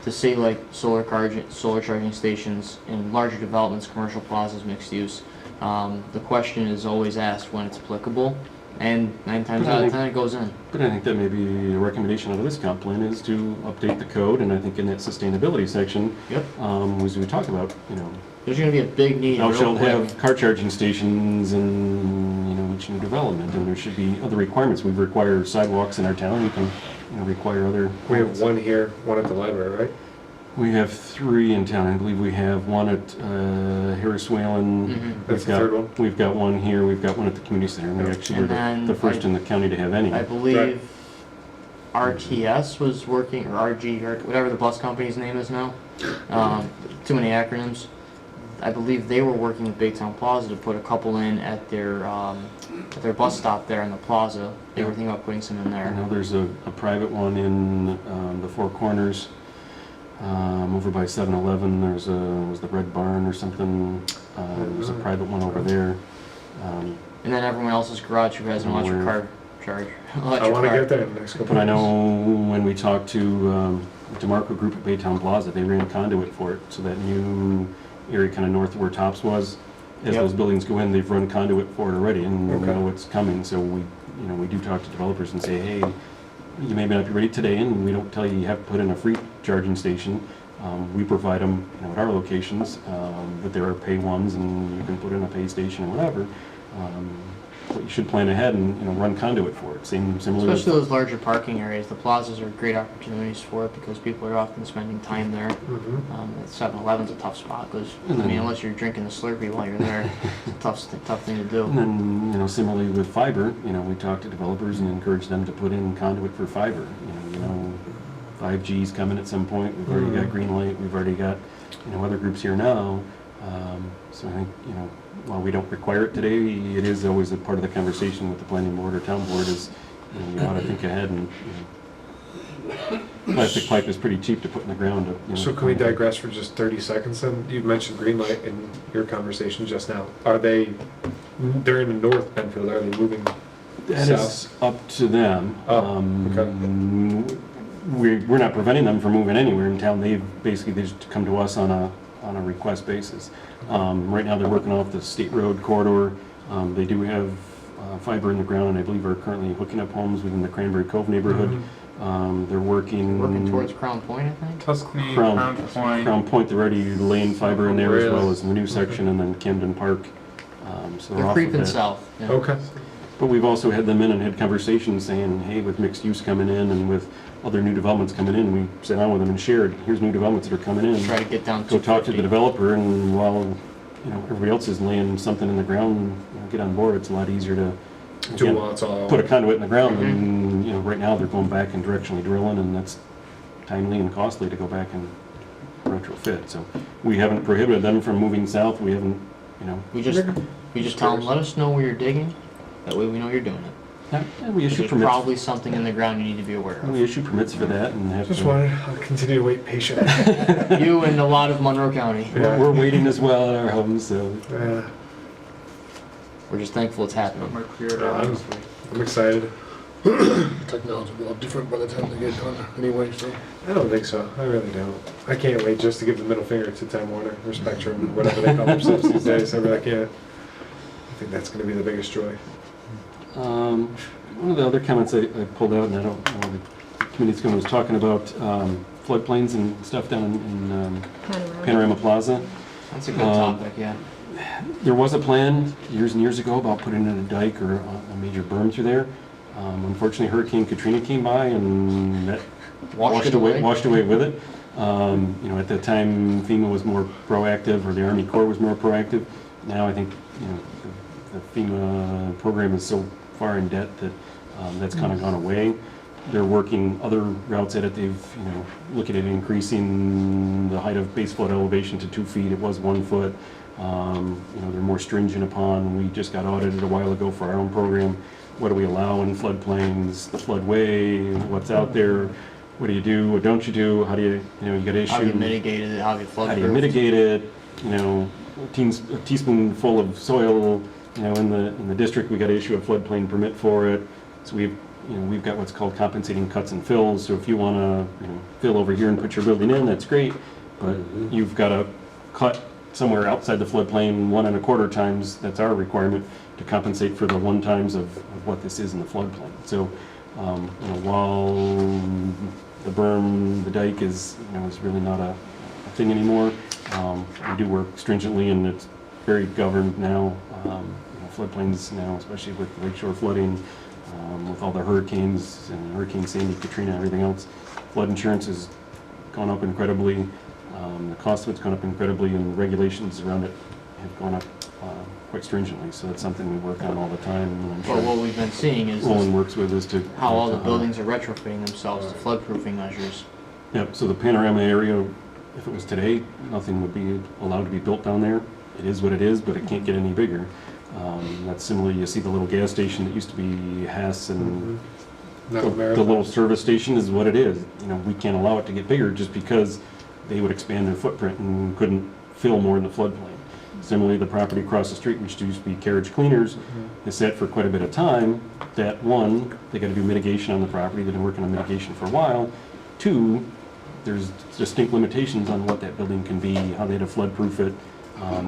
To say like solar charging stations in larger developments, commercial plazas, mixed use. The question is always asked when it's applicable, and 9 times out of 10 it goes in. But I think that maybe a recommendation out of this comp plan is to update the code, and I think in that sustainability section, Yep. as we talk about, There's going to be a big need. thou real shalt quick. have car charging stations in, each new development, and there should be other requirements. We require sidewalks in our town, we can, require other. We have one here, one at the library, right? We have 3 in town. I believe we have one at Harris Whalen. Mhm. That's the third one? We've got one here, we've got one at the community center, and we actually And were then the first in the county to have any. I believe Right. RTS was working, or RG, or whatever the bus company's name is now. Too many acronyms. I believe they were working with Baytown Plaza to put a couple in at their bus stop there in the plaza. They were thinking about putting some in I there. know there's a private one in the Four Corners, over by 7-Eleven. Was the Red Barn or something. There's a private one over there. And then everyone else's garage who has an electric car charge. I want to get there in the next couple But I of know when we talked to DeMarco Group at Baytown Plaza, they ran conduit for it. So that new area kind of north of where Tops was, as Yep. those buildings go in, they've run conduit for it already, and we Okay. know what's coming. So we do talk to developers and say, hey, you may not be ready today, and we don't tell you you have to put in a free charging station. We provide them, at our locations, but there are pay ones, and you can put in a pay station or whatever. But you should plan ahead and, run conduit for it. Similar. Especially those larger parking areas. The plazas are great opportunities for it because people are often spending time there. At 7-Eleven's a tough spot because, unless you're drinking the Slurpee while you're there, it's a tough thing to do. And then, similarly with fiber, we talk to developers and encourage them to put in conduit for fiber. 5G's coming at some point. We've already got Greenlight. We've already got, other groups here now. So I think, while we don't require it today, it is always a part of the conversation with the planning board or town board is, you ought to think ahead and, plastic pipe is pretty cheap to put in the ground. So can we digress for just 30 seconds then? You mentioned Greenlight in your conversation just now. They're in the North Penfield, are they moving That south? is up to them. Oh, We're not preventing them from moving anywhere in town. They just come to us on a request basis. Right now, they're working off the state road corridor. They do have fiber in the ground, and I believe are currently hooking up homes within the Cranberry Cove neighborhood. They're Working towards Crown Point, I think. Tuscany, Crown Crown Point. Crown Point. They're already laying fiber in there as well Really? as in the new section, and then Camden Park. So They're off of creeping that. south. Yeah. Okay. But we've also had them in and had conversations saying, hey, with mixed use coming in and with other new developments coming in, we sat down with them and shared, here's new developments that are coming in. Try to get down Go talk to the 250. developer, and while, everybody else is laying something in the ground, get on board. It's a lot easier to, Do again, lots all. put a conduit in the ground, and, right now they're going back and directionally drilling, and that's timely and costly to go back and retrofit. So we haven't prohibited them from moving south. We haven't, We just tell them, let us know where you're digging. That way we know you're doing it. we issue There's permits. probably something in the ground you need to be aware of. We issue permits for that and have Just to. wanted, I'll continue to wait patiently. You and a lot of Monroe County. Yeah. We're waiting as well at our homes, so. Yeah, We're just thankful it's happening. More clear I'm excited. Technology will be a lot different by the time they get done anyway, so. I don't think so. I really don't. I can't wait just to give the middle finger to Time Warner or Spectrum, or whatever they call themselves these days. I really can't. I think that's going to be the biggest joy. One of the other comments I pulled out, and I don't know, the committee's going, was talking about floodplains and stuff down in Panorama Plaza. That's a good topic, yeah. There was a plan years and years ago about putting in a dike or a major berm through there. Unfortunately, Hurricane Katrina came by and that washed away with it. You know, at the time, FEMA was more proactive, or the Army Corps was more proactive. Now I think, you know, the FEMA program is so far in debt that that's kind of gone away. They're working other routes at it. They've, you know, looking at increasing the height of base flood elevation to 2 feet. It was 1 foot. You know, they're more stringent upon. We just got audited a while ago for our own program. What do we allow in floodplains? The floodway, what's out there? What do you do? What don't you do? How do you, you know, you got to issue. How do you mitigate it? How do you flood? How do you mitigate it? You know, a teaspoonful of soil. You know, in the district, we got to issue a floodplain permit for it. So we've got what's called compensating cuts and fills. So if you want to, you know, fill over here and put your building in, that's great. But you've got to cut somewhere outside the floodplain 1 1/4 times. That's our requirement to compensate for the 1 times of what this is in the floodplain. So, you know, while the berm, the dike is, you know, is really not a thing anymore, we do work stringently, and it's very governed now. You know, floodplains now, especially with lakeshore flooding, with all the hurricanes and Hurricane Sandy, Katrina, everything else, flood insurance has gone up incredibly. The cost of it's gone up incredibly, and the regulations around it have gone up quite stringently. So that's something we work on all the time. And I'm sure Well, what we've been seeing is Roland works with us to how all the buildings are retrofitting themselves to floodproofing measures. Yep. So the panorama area, if it was today, nothing would be allowed to be built down there. It is what it is, but it can't get any bigger. That's similar. You see the little gas station that used to be Hess, and the little service station is what it is. You know, we can't allow it to get bigger just because they would expand their footprint and couldn't fill more in the floodplain. Similarly, the property across the street, which used to be Carriage Cleaners, is set for quite a bit of time. That 1, they got to do mitigation on the property. They've been working on mitigation for a while. 2, there's distinct limitations on what that building can be, how they had to floodproof it.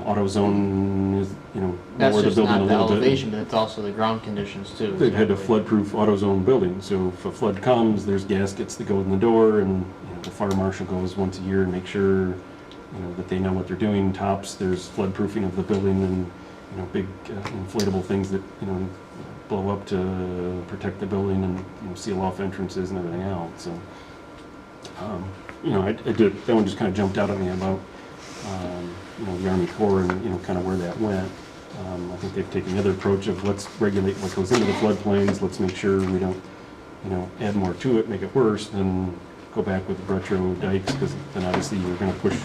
Auto zone is, you know, That's lower the just building a not the little bit. elevation, but it's also the ground conditions too. They've had to flood-proof AutoZone building, so if a flood comes, there's gaskets that go in the door, and, you know, the fire marshal goes once a year and makes sure, you know, that they know what they're doing. Tops, there's flood-proofing of the building, and, you know, big inflatable things that, you know, blow up to protect the building and, you know, seal off entrances and everything else. So, you know, I did, that one just kind of jumped out at me about, you know, the Army Corps and, you know, kind of where that went. I think they've taken the other approach of let's regulate what goes into the floodplains, let's make sure we don't, you know, add more to it, make it worse, then go back with retro dikes, because then obviously you're going to push,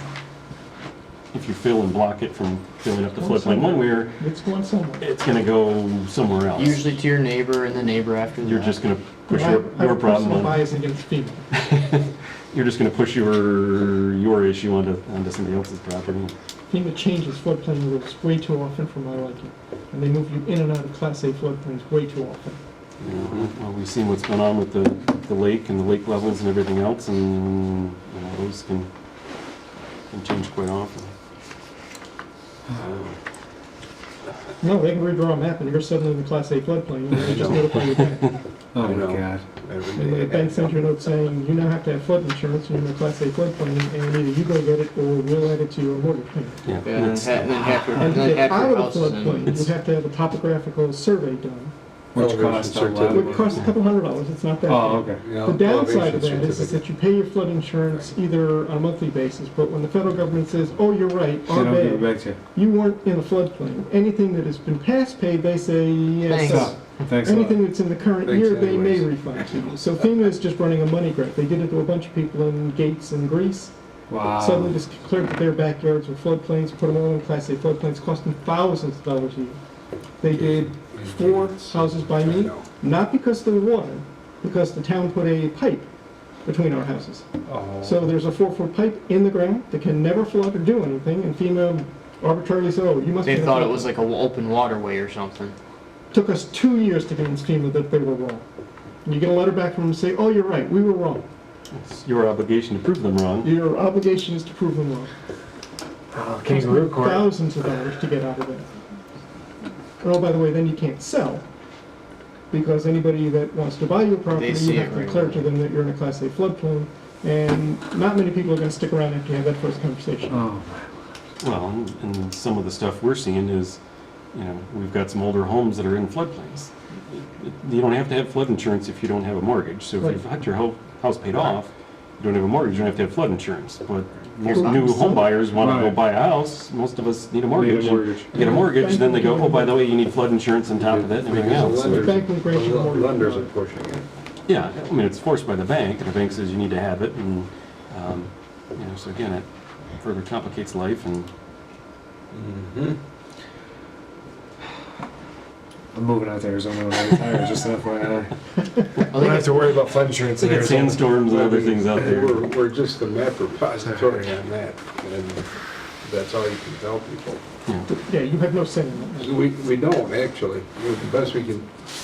if you fill and block it from filling up the floodplain one way, It's going somewhere. it's going to go somewhere else. Usually to your neighbor and the neighbor after that. You're just going to push I your have a problem personal on. bias against FEMA. You're just going to push your issue onto somebody else's property. FEMA changes floodplain rules way too often for my liking. And they move you in and out of Class A floodplains way too often. You know, well, we've seen what's going on with the lake and the lake levels and everything else, and, you know, those can change quite often. No, they can redraw a map and you're suddenly in the Class A floodplain, and they just notify you back. Oh, my God. And the bank sends you a note saying, you now have to have flood insurance, you're in the Class A floodplain, and either you go get it or we'll add it to your mortgage payment. Yeah, Yeah, and that's- then half your, And to then get half out your of house the is floodplain, in. you have to have a topographical survey done. Which Elevation costs a certificate. It would cost a couple $100, it's not that bad. Oh, okay. Yeah, The downside of elevation that is certificate. that you pay your flood insurance either on a monthly basis, but when the federal government says, oh, you're right, They our don't give it bad, back to you. you weren't in a floodplain. Anything that has been past paid, they say, yes. Thanks. sir. Thanks a lot. Anything that's in the current Thanks year, they may anyways. refund to you. So FEMA is just running a money grab. They did it to a bunch of people in Gates and Greece. Suddenly Wow. just declared that their backyards were floodplains, put them all in Class A floodplains, cost them thousands of dollars a year. They did 4 houses by I me, know. not because of the water, because the town put a pipe between our houses. Oh. So there's a 4-foot pipe in the ground that can never flood or do anything, and FEMA arbitrarily said, oh, you must be They in a thought it floodplain. was like an open waterway or something. Took us 2 years to convince FEMA that they were wrong. And you get a letter back from them and say, oh, you're right, we were wrong. It's your obligation to prove them wrong. Your obligation is to prove them wrong. Oh, kangaroo court. Thousands of dollars to get out of that. Oh, by the way, then you can't sell. because anybody that wants to buy your property, see you it have to right declare away. to them that you're in a Class A floodplain, and not many people are gonna stick around after you have that first conversation. Well, and some of the stuff we're seeing is, you know, we've got some older homes that are in floodplains. You don't have to have flood insurance if you don't have a mortgage. So if Right. you've got your house paid off, you don't have a mortgage, you don't have to have flood insurance. But most Well, new home buyers want to go Right. buy a house, most of us need a Need mortgage. a mortgage. You get a mortgage, then they go, oh, by the way, you need flood insurance on top of that and everything Because else. the So, bank will grant you a mortgage. lenders are pushing it. yeah, I mean, it's forced by the bank, and the bank says you need to have it, and, you know, so again, it further complicates life, and Mhm. I'm moving out to Arizona when I retire, just an FYI. Well, I don't have to worry about flood insurance they in get Arizona. sandstorms and other things out there. We're just a map repository on that, and that's all you can tell people. Yeah, you have no say in that. We don't, actually. The best we can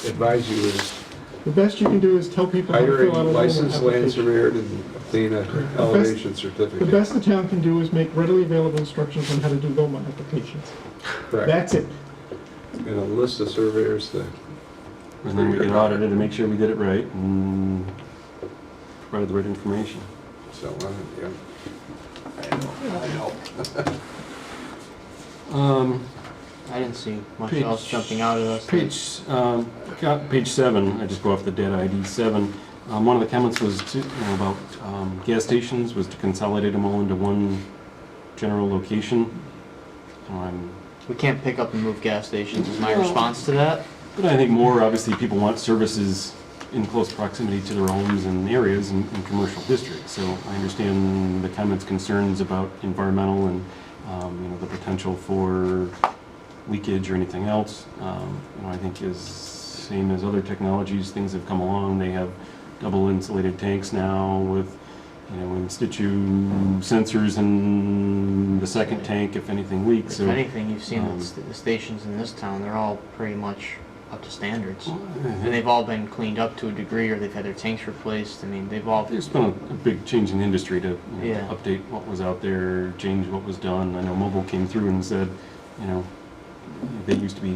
advise you is The best you can do is tell people how to hire a fill out a licensed land application. surveyor and obtain an elevation The certificate. best the town can do is make readily available instructions on how to do Loma applications. Correct. That's it. And a list of surveyors to, And then we get audited to make sure we did it right and provide the right information. so, yeah. I didn't see much Page- else jumping out at us. Page 7, I just go off the data ID 7. One of the comments was to, about gas stations, was to consolidate them all into one general location. We can't pick up and move gas stations is my No. response to that. But I think more, obviously, people want services in close proximity to their homes and areas in commercial districts. So I understand the comments, concerns about environmental and, you know, the potential for leakage or anything else. You know, I think is same as other technologies, things have come along. They have double insulated tanks now with, you know, in situ sensors in the second tank if anything leaks. If So anything, you've seen um, the stations in this town, they're all pretty much up to standards. And they've all been cleaned up to a degree, or they've had their tanks replaced. I mean, they've all, There's been a big change in the industry to, you know, Yeah. to update what was out there, change what was done. I know Mobile came through and said, you know, they used to be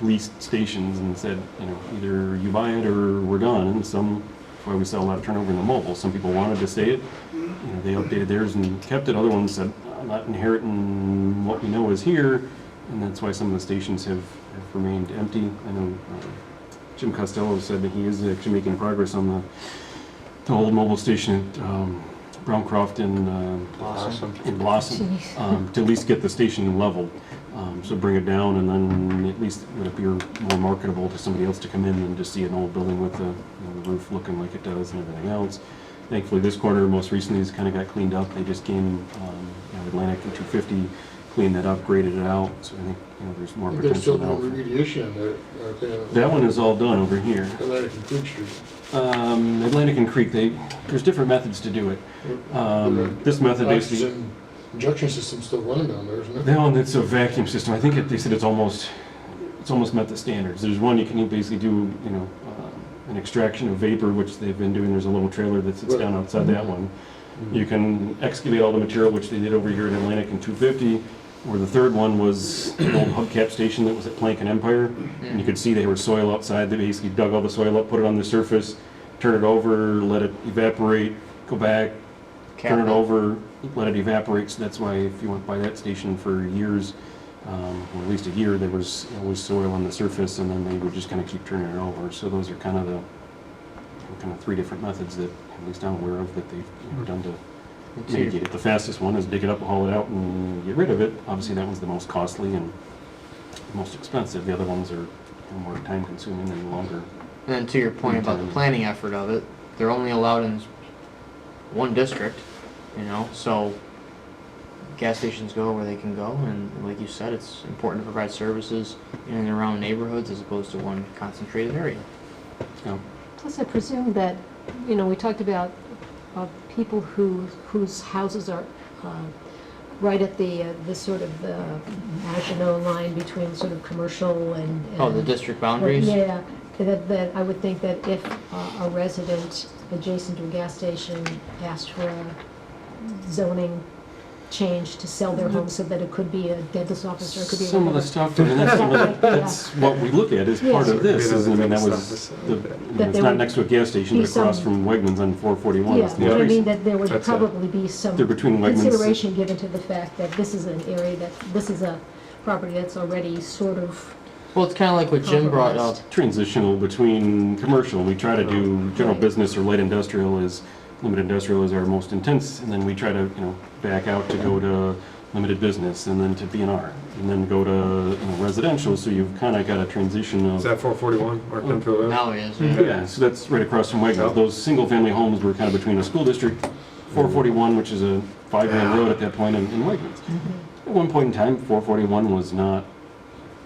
leased stations and said, you know, either you buy it or we're done. And some, that's why we saw a lot of turnover in the Mobile. Some people wanted to stay it, you know, they updated theirs and kept it. Other ones said, I'm not inheriting what we know is here. And that's why some of the stations have remained empty. I know Jim Costello said that he is actually making progress on the old Mobile station at Browncroft and Awesome. in Blossom, Jeez. to at least get the station leveled. So bring it down, and then at least it would appear more marketable to somebody else to come in and just see an old building with the, you know, the roof looking like it does and everything else. Thankfully, this quarter, most recently, has kind of got cleaned up. They just came, you know, Atlantic and 250, cleaned that up, graded it out. So I think, you know, there's more There's potential still no now. remediation on that, That one is all done over here. Atlantic and Creek Street. Atlantic and Creek, there's different methods to do it. This method basically, Oxygen injection system's still running down there, isn't it? that one, it's a vacuum system. I think they said it's almost met the standards. There's one you can basically do, you know, an extraction of vapor, which they've been doing. There's a little trailer that sits down outside that one. You can excavate all the material, which they did over here at Atlantic and 250. Or the third one was an old hubcap station that was at Plank and Empire. And you could see there was soil outside. They basically dug all the soil up, put it on the surface, turn it over, let it evaporate, go back, turn it over, let it evaporate. So that's why if you went by that station for years, or at least a year, there was always soil on the surface, and then they would just kind of keep turning it over. So those are kind of three different methods that at least I'm aware of that they've, you know, done to mitigate it. The fastest one is dig it up, haul it out, and get rid of it. Obviously, that one's the most costly and the most expensive. The other ones are, you know, more time consuming and longer. And then to your point about the planning effort of it, they're only allowed in one district, you know, so gas stations go where they can go, and like you said, it's important to provide services in and around neighborhoods as opposed to one concentrated area. Yeah. Plus, I presume that, you know, we talked about people whose houses are right at the sort of the Maginot line between sort of commercial and... Oh, the district boundaries? Yeah, that I would think that if a resident adjacent to a gas station asked for a zoning change to sell their home so that it could be a dentist office or it could be. Some of the stuff, I mean, that's what we look at as part of this, is, I mean, that was, it's not next to a gas station, but across from Wegmans on 441. Yeah, is the but I mean increase. that there would That's it. probably be some They're between Wegmans. consideration given to the fact that this is an area this is a property that's already sort of, Well, it's kind of like what Jim brought up. Transitional between commercial, we try to do general Right. business or light industrial limited industrial is our most intense, and then we try to, back out to go to limited business, and then to B&R, and then go to, residential, so you've kind of got a transition Is of. that 441 or Penfield Road? Now he is. Yeah, so that's right across from Wegmans. Yep. Those single-family homes were kind of between a school district, 441, which is a 5-lane road at that point, and Wegmans. At one point in time, 441 was not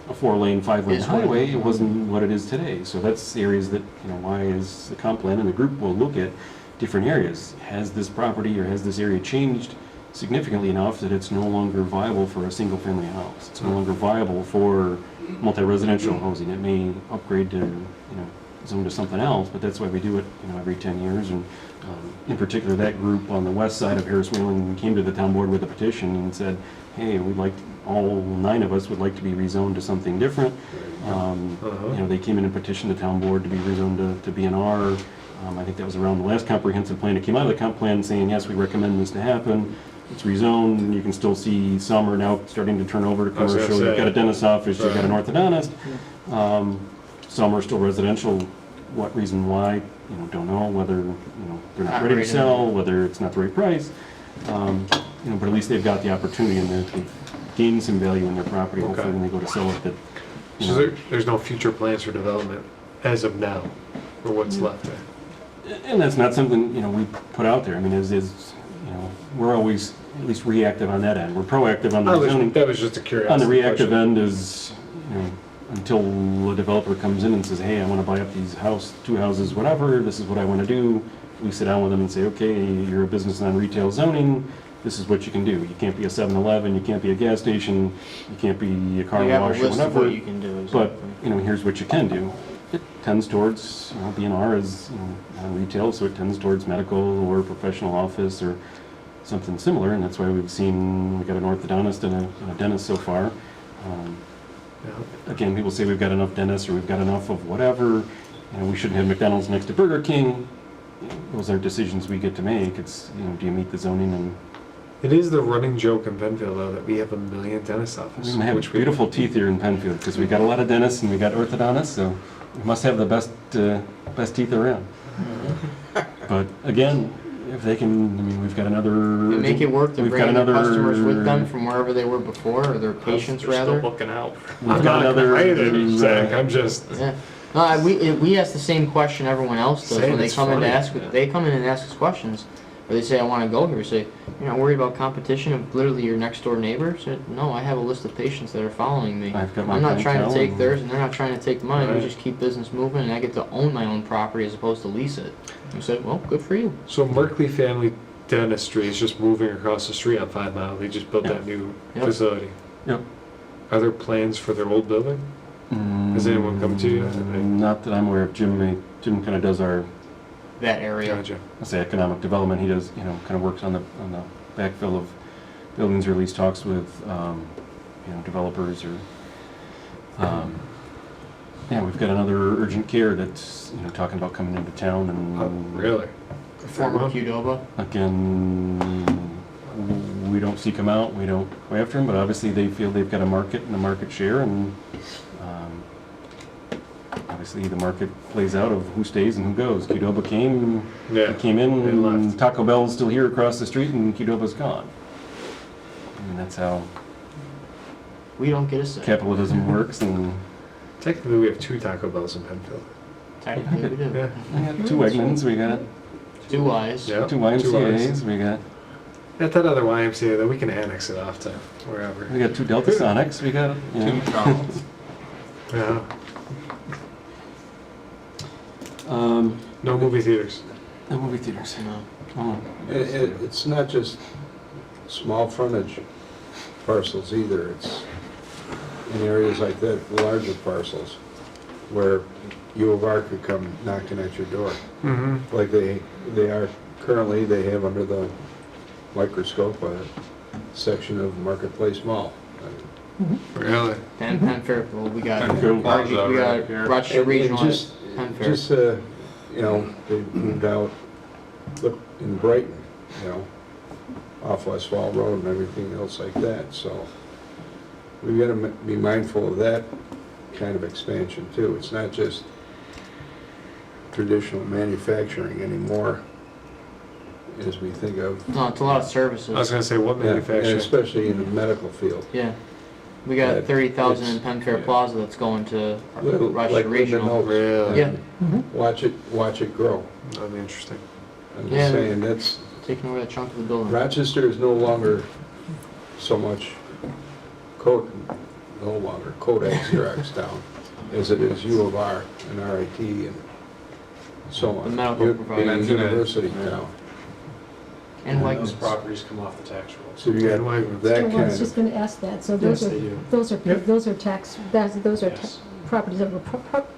a 4-lane, 5-lane It's what it highway. is. It wasn't what it is today. So that's areas that, why is the comp plan and the group will look at different areas. Has this property or has this area changed significantly enough that it's no longer viable for a single-family house? It's no longer viable for multi-residential housing. It may upgrade to, zone to something else, but that's why we do it, every 10 years. And in particular, that group on the west side of Harris Wheeling came to the town board with a petition and said, hey, we'd like, all 9 of us would like to be rezoned to something different. They came in and petitioned the town board to be rezoned to B&R. I think that was around the last comprehensive plan. It came out of the comp plan saying, yes, we recommend this to happen. It's rezoned, and you can still see some are now starting to turn over to I was gonna commercial. You've say. got a dentist office, you've got an orthodontist. Some are still residential. What reason why, don't know. Whether, they're not ready to sell, whether it's not the right price. But at least they've got the opportunity and they've gained some value in their property. Okay. Hopefully when they go to sell it, that, So there's no future plans for development as of now, for what's left there? and that's not something, we put out there. I mean, we're always at least reactive on that end. We're proactive on the zoning. That was just a curiosity. On the reactive question. end is, until a developer comes in and says, hey, I want to buy up these 2 houses, whatever, this is what I want to do. We sit down with them and say, okay, you're a business on retail zoning, this is what you can do. You can't be a 7-Eleven, you can't be a gas station, you can't be a car You have a wash or list of whatever. what you can do. But, Exactly. here's what you can do. It tends towards, B&R is, on retail, so it tends towards medical or professional office or something similar, and that's why we've got an orthodontist and a dentist so far. Yeah. Again, people say we've got enough dentists or we've got enough of whatever, we shouldn't have McDonald's next to Burger King. Those are decisions we get to make. It's, do you meet the zoning? And It is the running joke in Penfield, though, that we have 1 million dentist offices. we have beautiful teeth here in Penfield because we got a lot of dentists and we got orthodontists, so we must have the best teeth around. But again, if they can, we've got another. They make it work. They're we've got bringing their another- customers with them from wherever they were before, or their patients rather. looking out. We've got another. Zach, I'm just. Yeah. No, we ask the same question everyone else does Same, when they it's come in to funny. ask. They come in and ask us questions, or they say, "I want to go here." We say, "You're not worried about competition of literally your next door neighbor?" I said, "No, I have a list of patients that are following me. I've got my I'm not trying to clientele take and- theirs, and they're not trying to take mine. We Right. just keep business moving, and I get to own my own property as opposed to lease it." We said, "Well, good for you." So Merkley Family Dentistry is just moving across the street on 5 Mile. They just built Yeah. that new Yep. facility. Yep. Are there plans for their old building? Has anyone come to you? Not that I'm aware of. Jim kind of does our, That area. Gotcha. let's say, economic development. He does, kind of works on the backfill of buildings, or at least talks with, developers or, yeah, we've got another urgent care that's, talking about coming into town and. Oh, really? Former Well, Qdoba. Again, we don't seek them out, we don't go after them, but obviously they feel they've got a market and a market share, and obviously the market plays out of who stays and who goes. Qdoba came They in, left. Taco Bell's still here across the street, and Qdoba's gone. And that's how We don't get a say. capitalism works, and Technically, we have 2 Taco Bells in Penfield. Technically, we do. Yeah. we got 2 Wegmans, we got Two eyes. Yeah. 2 Eyes. YMCA's, we got At that other YMCA, though, we can annex it off to wherever. 2 Delta Sonics, we got, Yeah. um, No movie theaters. the movie theaters. No. Oh, It's not just small frontage parcels either. It's in areas like that, larger parcels, where U of R could come knocking at your door. Mm-hmm. Like they are currently, they have under the microscope, section of Marketplace Mall. Really? Penfield, well, we got, Penfield Plaza we right got here. Rochester And Regional at just, Penfield. you know, they moved out, look, in Brighton, you know, off West Fall Road and everything else like that, so we've got to be mindful of that kind of expansion too. It's not just traditional manufacturing anymore as we think of, No, it's a lot of I was services. gonna say, what yeah, and manufacturing? especially in the medical field. Yeah. We got That 30,000 in it's- Penfield yeah. Plaza that's going to Little- Rochester like Regional. Linden Really? Oaks. Yeah. And watch it grow. That'd be interesting. I'm Yeah. just saying, that's, Taking over that chunk of the building. Rochester is no longer so much Kodak Xerox town as it is U of R and RIT and so on. The medical Being provider. a university town. And like, Those properties come off the tax rolls. So you And got Wegmans. that Well, I kind was just of, gonna ask that, so Yes, they do. those are Yep. tax, those are Yes. properties that were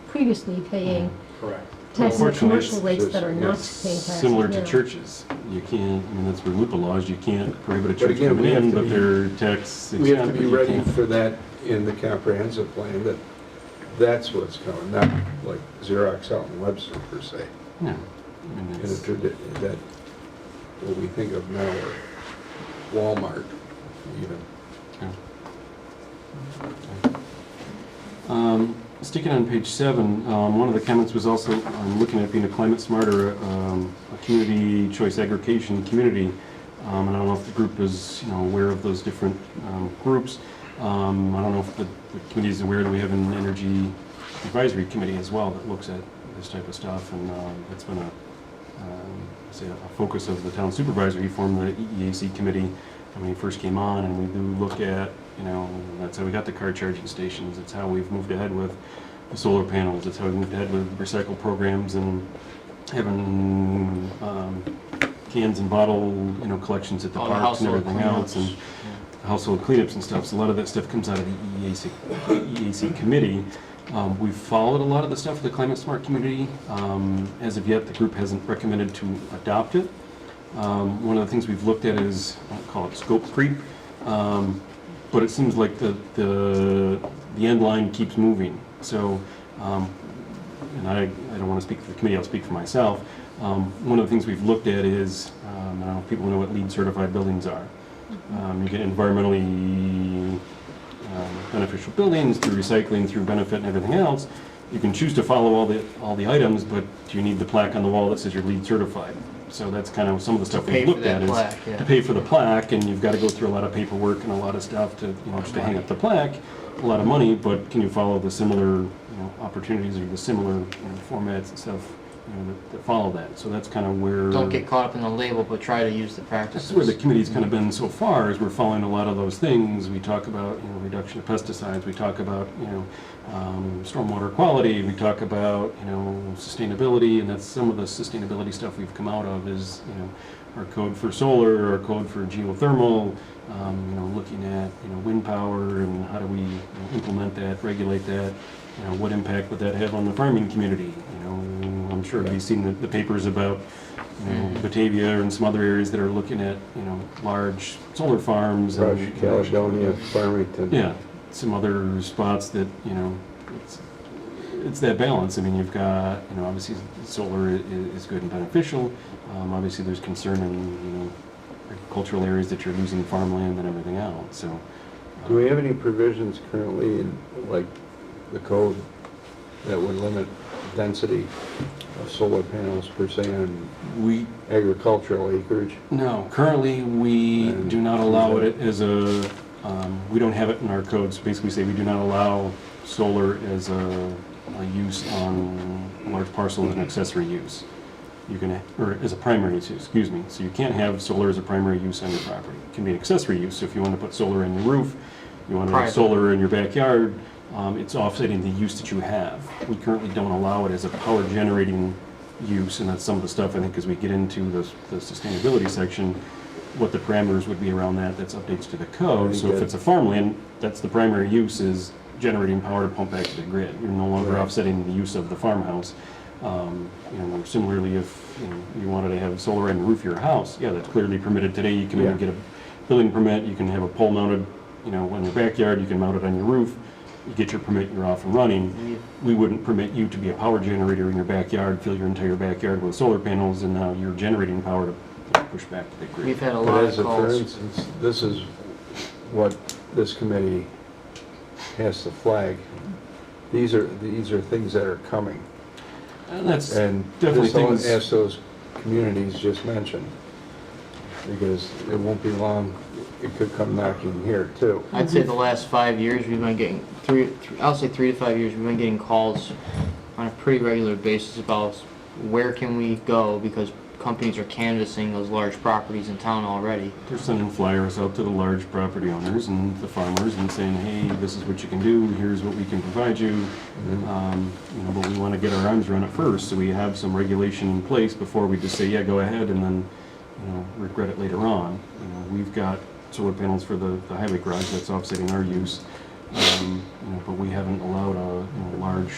previously paying Correct. taxes at Unfortunately, commercial rates that are not it's paying taxes Similar to now. churches, you can't, I mean, that's where LUPA laws, you can't prohibit a But church again, coming we have in, to but be- they're tax exempt. we have to be but you ready can't- for that in the comprehensive plan, that that's what's coming, not like Xerox out in Webster per se. Yeah, I mean, In a it's, that, what we think of now, or Walmart even. Sticking on page 7, one of the comments was also looking at being a climate smarter, a community choice aggregation community. And I don't know if the group is, aware of those different groups. I don't know if the committee is aware that we have an energy advisory committee as well that looks at this type of stuff, and it's been a focus of the town supervisor. He formed the EEAC committee when he first came on, and we do look at, that's how we got the car charging stations. It's how we've moved ahead with the solar panels. It's how we moved ahead with recycle programs and having cans and bottle, collections at the all the parks and household everything else, and cleanups. household cleanups and stuff. So a lot of that stuff comes out of the EEAC committee. We've followed a lot of the stuff of the Climate Smart community. As of yet, the group hasn't recommended to adopt it. One of the things we've looked at is, I'll call it scope creep, but it seems like the end line keeps moving. So, and I don't want to speak for the committee, I'll speak for myself. One of the things we've looked at is, I don't know if people know what LEED certified buildings are. You get environmentally beneficial buildings through recycling, through benefit and everything else. You can choose to follow all the items, but do you need the plaque on the wall that says you're LEED certified? So that's kind of some of the stuff pay we've for looked that at is plaque, yeah. to pay for the plaque, and you've got to go through a lot of paperwork and a lot of stuff to, just to hang up the plaque, a lot of money, but can you follow the similar, opportunities or the similar, formats and stuff, that follow that? So that's kind of where. Don't get caught up in the label, but try to use the practices. That's where the committee's kind of been so far, is we're following a lot of those things. We talk about, reduction of pesticides, we talk about, stormwater quality, we talk about, sustainability, and that's some of the sustainability stuff we've come out of is, our code for solar, our code for geothermal, looking at, wind power and how do we implement that, regulate that, what impact would that have on the farming community? I'm sure you've seen the papers about, Batavia and some other areas that are looking at, large solar farms. Rush, and Caledonia, Farmington. Yeah, some other spots that, it's that balance. I mean, you've got, obviously solar is good and beneficial. Obviously there's concern in, agricultural areas that you're losing farmland and everything else, so. Do we have any provisions currently in, like, the code that would limit density of solar panels per se on We, agricultural acreage? no, currently we And do not allow it as a, we don't have it in our codes. Basically say we do not allow solar as a use on a large parcel as an accessory use. You can, or as a primary use, excuse me. So you can't have solar as a primary use on your property. It can be an accessory use. So if you want to put solar in your roof, you want to have Private. solar in your backyard, it's offsetting the use that you have. We currently don't allow it as a power generating use, and that's some of the stuff I think as we get into the sustainability section, what the parameters would be around that, that's updates to the code. So if it's a farmland, that's the primary use is generating power to pump back to the grid. You're no longer Right. offsetting the use of the farmhouse. Similarly, if you wanted to have solar on the roof of your house, yeah, that's clearly permitted today. You can Yeah. even get building permit, you can have a pole mounted, you know, in your backyard, you can mount it on your roof, you get your permit, you're off and running. We wouldn't permit you to be a power generator in your backyard, fill your entire backyard with solar panels, and now you're generating power to push back to the grid. We've had a But lot as of a, for calls. instance, this is what this committee has to flag. These are things that are coming. And that's And definitely this all things, ask those communities just mentioned, because it won't be long, it could come knocking here too. I'd say the last 5 years, we've been getting I'll say 3 to 5 years, we've been getting calls on a pretty regular basis about where can we go, because companies are canvassing those large properties in town already. they're sending flyers out to the large property owners and the farmers and saying, hey, this is what you can do, here's what we can provide you. You know, but we want to get our arms around it first, so we have some regulation in place before we just say, yeah, go ahead, and then, you know, regret it later on. You know, we've got solar panels for the highway garage that's offsetting our use, you know, but we haven't allowed a, you know, large.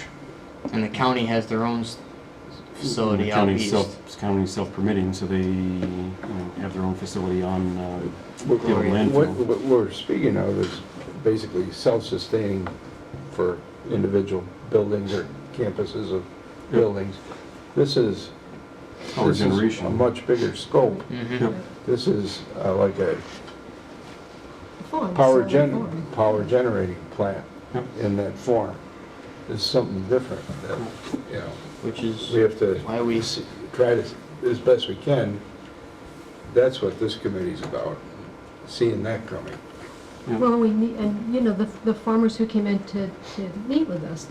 And the county has their own facility out east. County's self-permitting, so they, you know, have their own facility on, What the landfill. what we're speaking of is basically self-sustaining for individual buildings or campuses of buildings. This is Power a generation. much bigger scope. Mhm. Yep. This is like a Farm, power solar farm. generating plant Yep. in that form. It's something different that, you know, Which is we have to why we try to, as best we can. That's what this committee's about, seeing that coming. Well, we need, and, you know, the farmers who came in to meet with us,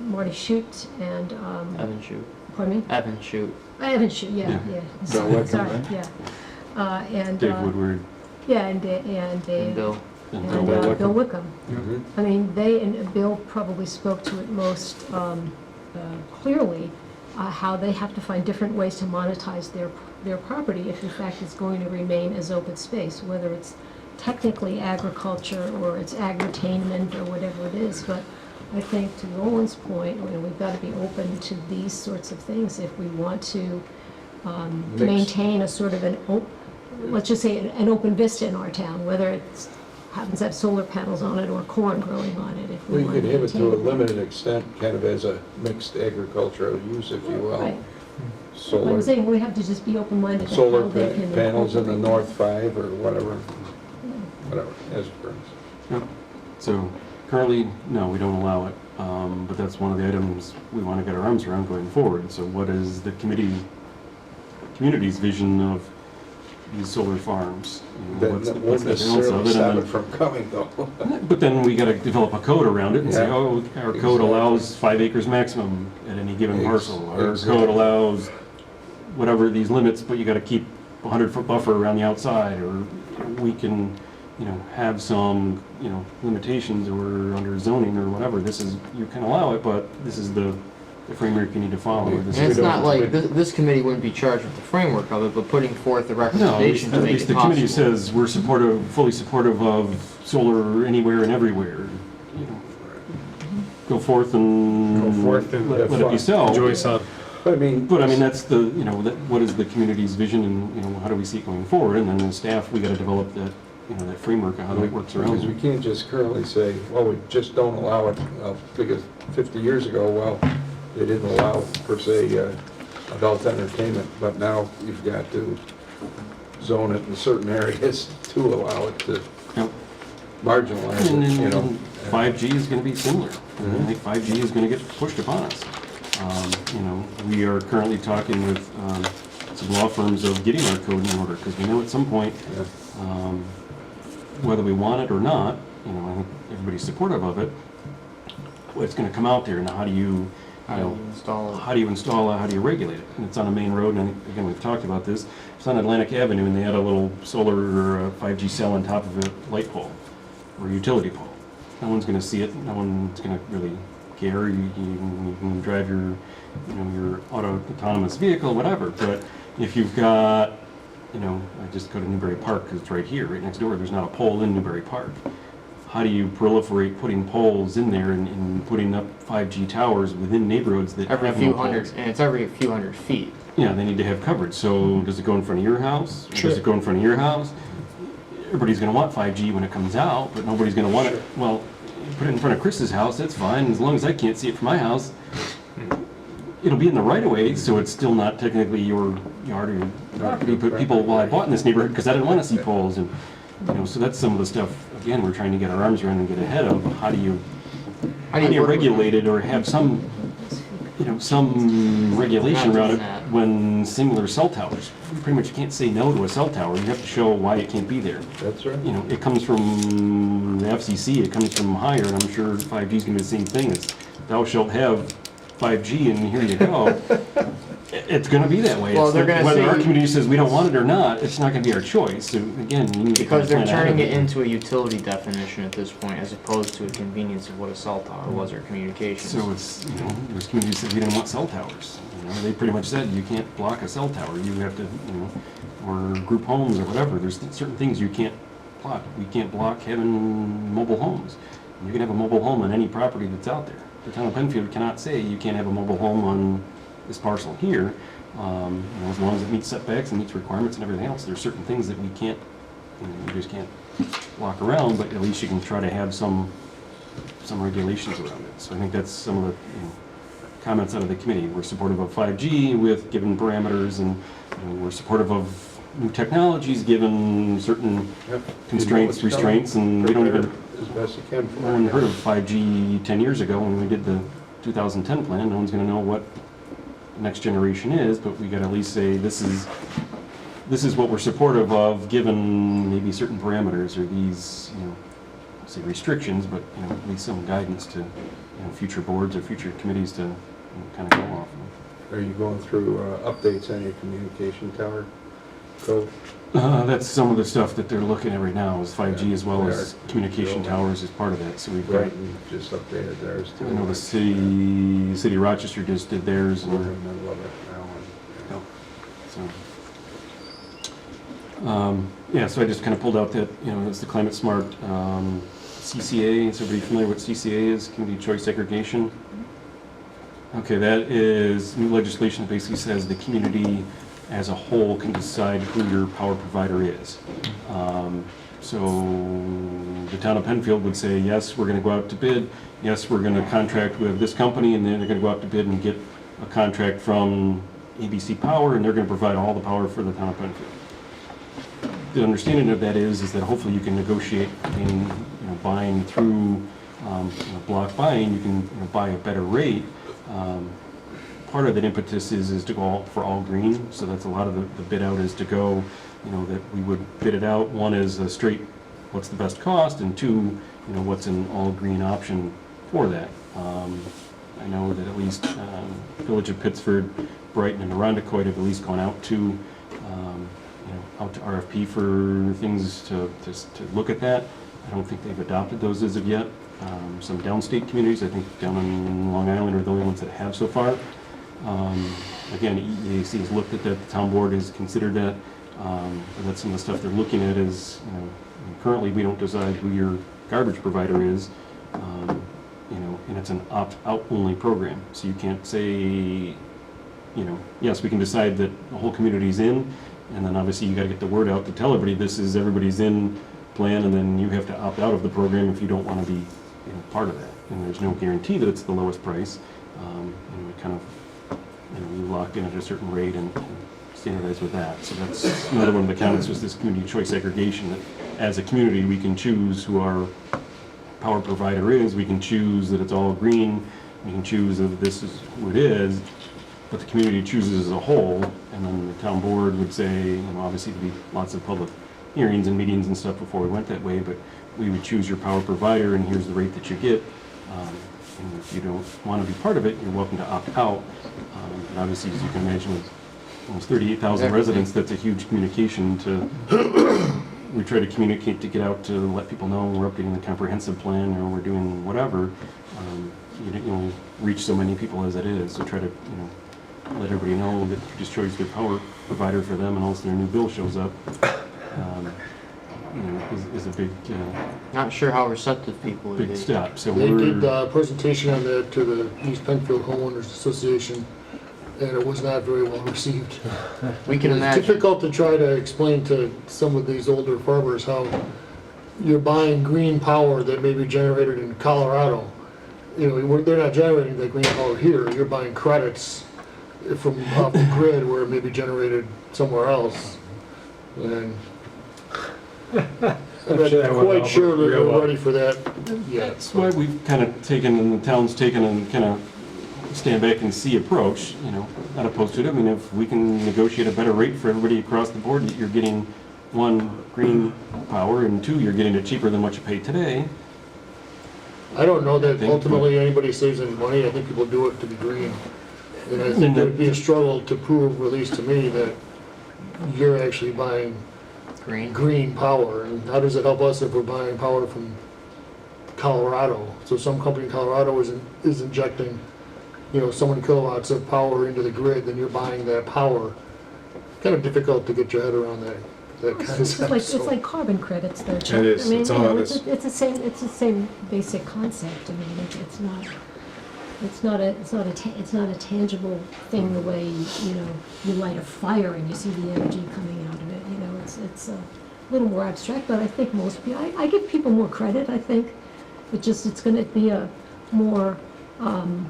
Marty Shute and, Evan shoot. pardon me? Evan shoot. Evan Shute, yeah, Yeah. yeah. Bill Wickham, Sorry, right? yeah. And, Dave Woodward yeah, and Dave, And Bill. and and Bill Wickham. Bill Wickham. Mhm. I mean, they, and Bill probably spoke to it most clearly, how they have to find different ways to monetize their property if in fact it's going to remain as open space, whether it's technically agriculture or it's agri-tainment or whatever it is. But I think to Roland's point, you know, we've got to be open to these sorts of things if we want to Mix. maintain a sort of let's just say an open vista in our town, whether it's happens to have solar panels on it or corn growing on it, if we Well, you want could to have it to a maintain it. limited extent, kind of as a mixed agricultural use, if you will. Right. But Solar, I'm saying we have to just be open-minded to solar how they can panels in the incorporate North 5 or whatever, as for instance. Yep. So currently, no, we don't allow it, but that's one of the items we want to get our arms around going forward. So what is the community's vision of these solar farms? You know, That what's won't the balance of necessarily it? stop And it from coming, though. then, but then we got to develop a code around it and say, Yeah. oh, our code Exactly. allows 5 acres maximum at any given parcel. Our Exactly. code allows whatever these limits, but you got to keep a 100-foot buffer around the outside, or we can, you know, have some, you know, limitations or under zoning or whatever. This is, you can allow it, but this is the framework you need to follow. This And is it's don't- not like, this committee wouldn't be charged with the framework of it, but putting forth the No, at recommendation to make least it the committee possible. says we're supportive, fully supportive of solar anywhere and everywhere. You know, go forth and Go forth and let it be so. enjoy sun. But I mean. But I mean, that's the, you know, what is the community's vision, and, you know, how do we see it going forward? And then as staff, we got to develop that, you know, that framework of how that works Because we around. can't just currently say, well, we just don't allow it, because 50 years ago, well, they didn't allow, per se, adult entertainment, but now you've got to zone it in certain areas to allow it to Yep. marginalize And it, you then know. 5G is going to be similar. I think 5G is going to get pushed upon us. You know, we are currently talking with some law firms of getting our code in order, because we know at some point, Yeah. whether we want it or not, you know, I think everybody's supportive of it, it's going to come out there, and how do you, How you do know, you install it? how do you install it, how do you regulate it? And it's on a main road, and I think, again, we've talked about this. It's on Atlantic Avenue, and they had a little solar or 5G cell on top of a light pole, or a utility pole. No one's gonna see it, no one's gonna really care. You can drive your, you know, your autonomous vehicle, whatever, but if you've got, you know, I just go to Newbury Park, because it's right here, right next door, there's not a pole in Newbury Park. How do you proliferate putting poles in there and putting up 5G towers within neighborhoods that Every have few no hundred, poles? and it's every few hundred feet. Yeah, they need to have coverage. So does it go in front of your house? Or Sure. does it go in front of your house? Everybody's gonna want 5G when it comes out, but nobody's gonna want it. Well, you put it in front of Chris's house, that's fine, as long as I can't see it from my house. It'll be in the right of way, so it's still not technically your yard or your property, but people, well, I bought in this neighborhood because I didn't want to see poles, and, you know, so that's some of the stuff, again, we're trying to get our arms around and get ahead of. How do you How do you work with regulate it or have some, you know, some regulation around it That. when singular cell towers? Pretty much you can't say no to a cell tower, you have to show why it can't be there. That's right. You know, it comes from the FCC, it comes from higher, and I'm sure 5G is gonna be the same thing, it's thou shalt have 5G and here you go. It's gonna be that way. Well, It's they're gonna whether say- our community says we don't want it or not, it's not gonna be our choice. So again, you need to Because they're plan ahead turning of it into a utility definition at this point, as opposed to a convenience of what a cell tower was or communications. So it's, you know, there's communities that we didn't want cell towers. You know, they pretty much said you can't block a cell tower. You have to, you know, or group homes or whatever. There's certain things you can't block. We can't block having mobile homes. You can have a mobile home on any property that's out there. The town of Penfield cannot say you can't have a mobile home on this parcel here. You know, as long as it meets setbacks and meets requirements and everything else, there's certain things that we can't, you know, we just can't walk around, but at least you can try to have some regulations around it. So I think that's some of the, you know, comments out of the committee. We're supportive of 5G with given parameters, and you know, we're supportive of new technologies given certain Yep. constraints, You know what's restraints, and we don't even, Prepare as best you can for no it. one heard of 5G 10 years ago when we did the 2010 plan. No one's gonna know what the next generation is, but we gotta at least say this is what we're supportive of, given maybe certain parameters or these, you know, say restrictions, but, you know, at least some guidance to, you know, future boards or future committees to, you know, kind of go off of. Are you going through updates on your communication tower code? That's some of the stuff that they're looking at right now, is 5G as well as communication towers as part of that, so we've got, Brighton just updated theirs too. I know the city of Rochester just did theirs, We're in and, the middle of it now. yeah, so I just kind of pulled out that, you know, it's the climate smart, CCA, is everybody familiar with CCA is, community choice segregation? Okay, that is new legislation that basically says the community as a whole can decide who your power provider is. So the town of Penfield would say, yes, we're gonna go out to bid, yes, we're gonna contract with this company, and then they're gonna go out to bid and get a contract from ABC Power, and they're gonna provide all the power for the town of Penfield. The understanding of that is that hopefully you can negotiate in, you know, buying through, you know, block buying, you can, you know, buy a better rate. Part of that impetus is to go for all green, so that's a lot of the bid out is to go, you know, that we would bid it out. One is a straight, what's the best cost, and two, you know, what's an all green option for that. I know that at least Village of Pittsford, Brighton, and Arundecoit have at least gone out to, you know, out to RFP for things to look at that. I don't think they've adopted those as of yet. Some downstate communities, I think down on Long Island, are the only ones that have so far. Again, EAC has looked at that, the town board has considered that, and that's some of the stuff they're looking at is, you know, currently we don't decide who your garbage provider is, you know, and it's an opt-out only program, so you can't say, you know, yes, we can decide that the whole community's in, and then obviously you gotta get the word out to tell everybody this is everybody's in plan, and then you have to opt out of the program if you don't wanna be, you know, part of that, and there's no guarantee that it's the lowest price. And we kind of, you know, we lock in at a certain rate and standardize with that. So that's another one of the comments was this community choice segregation, that as a community, we can choose who our power provider is, we can choose that it's all green, we can choose that this is who it is, but the community chooses as a whole, and then the town board would say, you know, obviously there'd be lots of public hearings and meetings and stuff before we went that way, but we would choose your power provider, and here's the rate that you get. And if you don't want to be part of it, you're welcome to opt out. And obviously, as you can imagine, with almost 38,000 residents, that's a huge communication to, we try to communicate to get out to let people know we're updating the comprehensive plan or we're doing whatever. You don't, you know, reach so many people as it is, so try to, you know, let everybody know that you just chose your power provider for them, and also their new bill shows up. You know, is a big, Not sure how receptive people would big be. step. So They did we're, a presentation on that to the East Penfield Homeowners Association and it was not very well received. We can It's imagine. difficult to try to explain to some of these older farmers how you're buying green power that may be generated in Colorado. You know, they're not generating that green power here, you're buying credits from off the grid where it may be generated somewhere else. And I'm not sure that went quite over sure that real we're well. ready for that yet. That's why we've kind of taken, and the town's taken and kind of stand back and see approach, you know, not opposed to it. I mean, if we can negotiate a better rate for everybody across the board, that you're getting one, green power, and two, you're getting it cheaper than what you pay today. I don't know that Think- ultimately anybody saves any money, I think people do it to be green. And I think it would be a struggle to prove, at least to me, that you're actually buying Green. green power. And how does it help us if we're buying power from Colorado? So some company in Colorado is injecting, you know, so many kilowatts of power into the grid, then you're buying that power. Kind of difficult to get your head around that concept. It's so. like carbon credits, though. Chuck. It is. I mean, It's you all know, it it's is. the same basic concept. I mean, it's not a tangible thing the way, you know, you light a fire and you see the energy coming out of it. You know, it's a little more abstract, but I think most people, I give people more credit, I think. It's gonna be a more, kind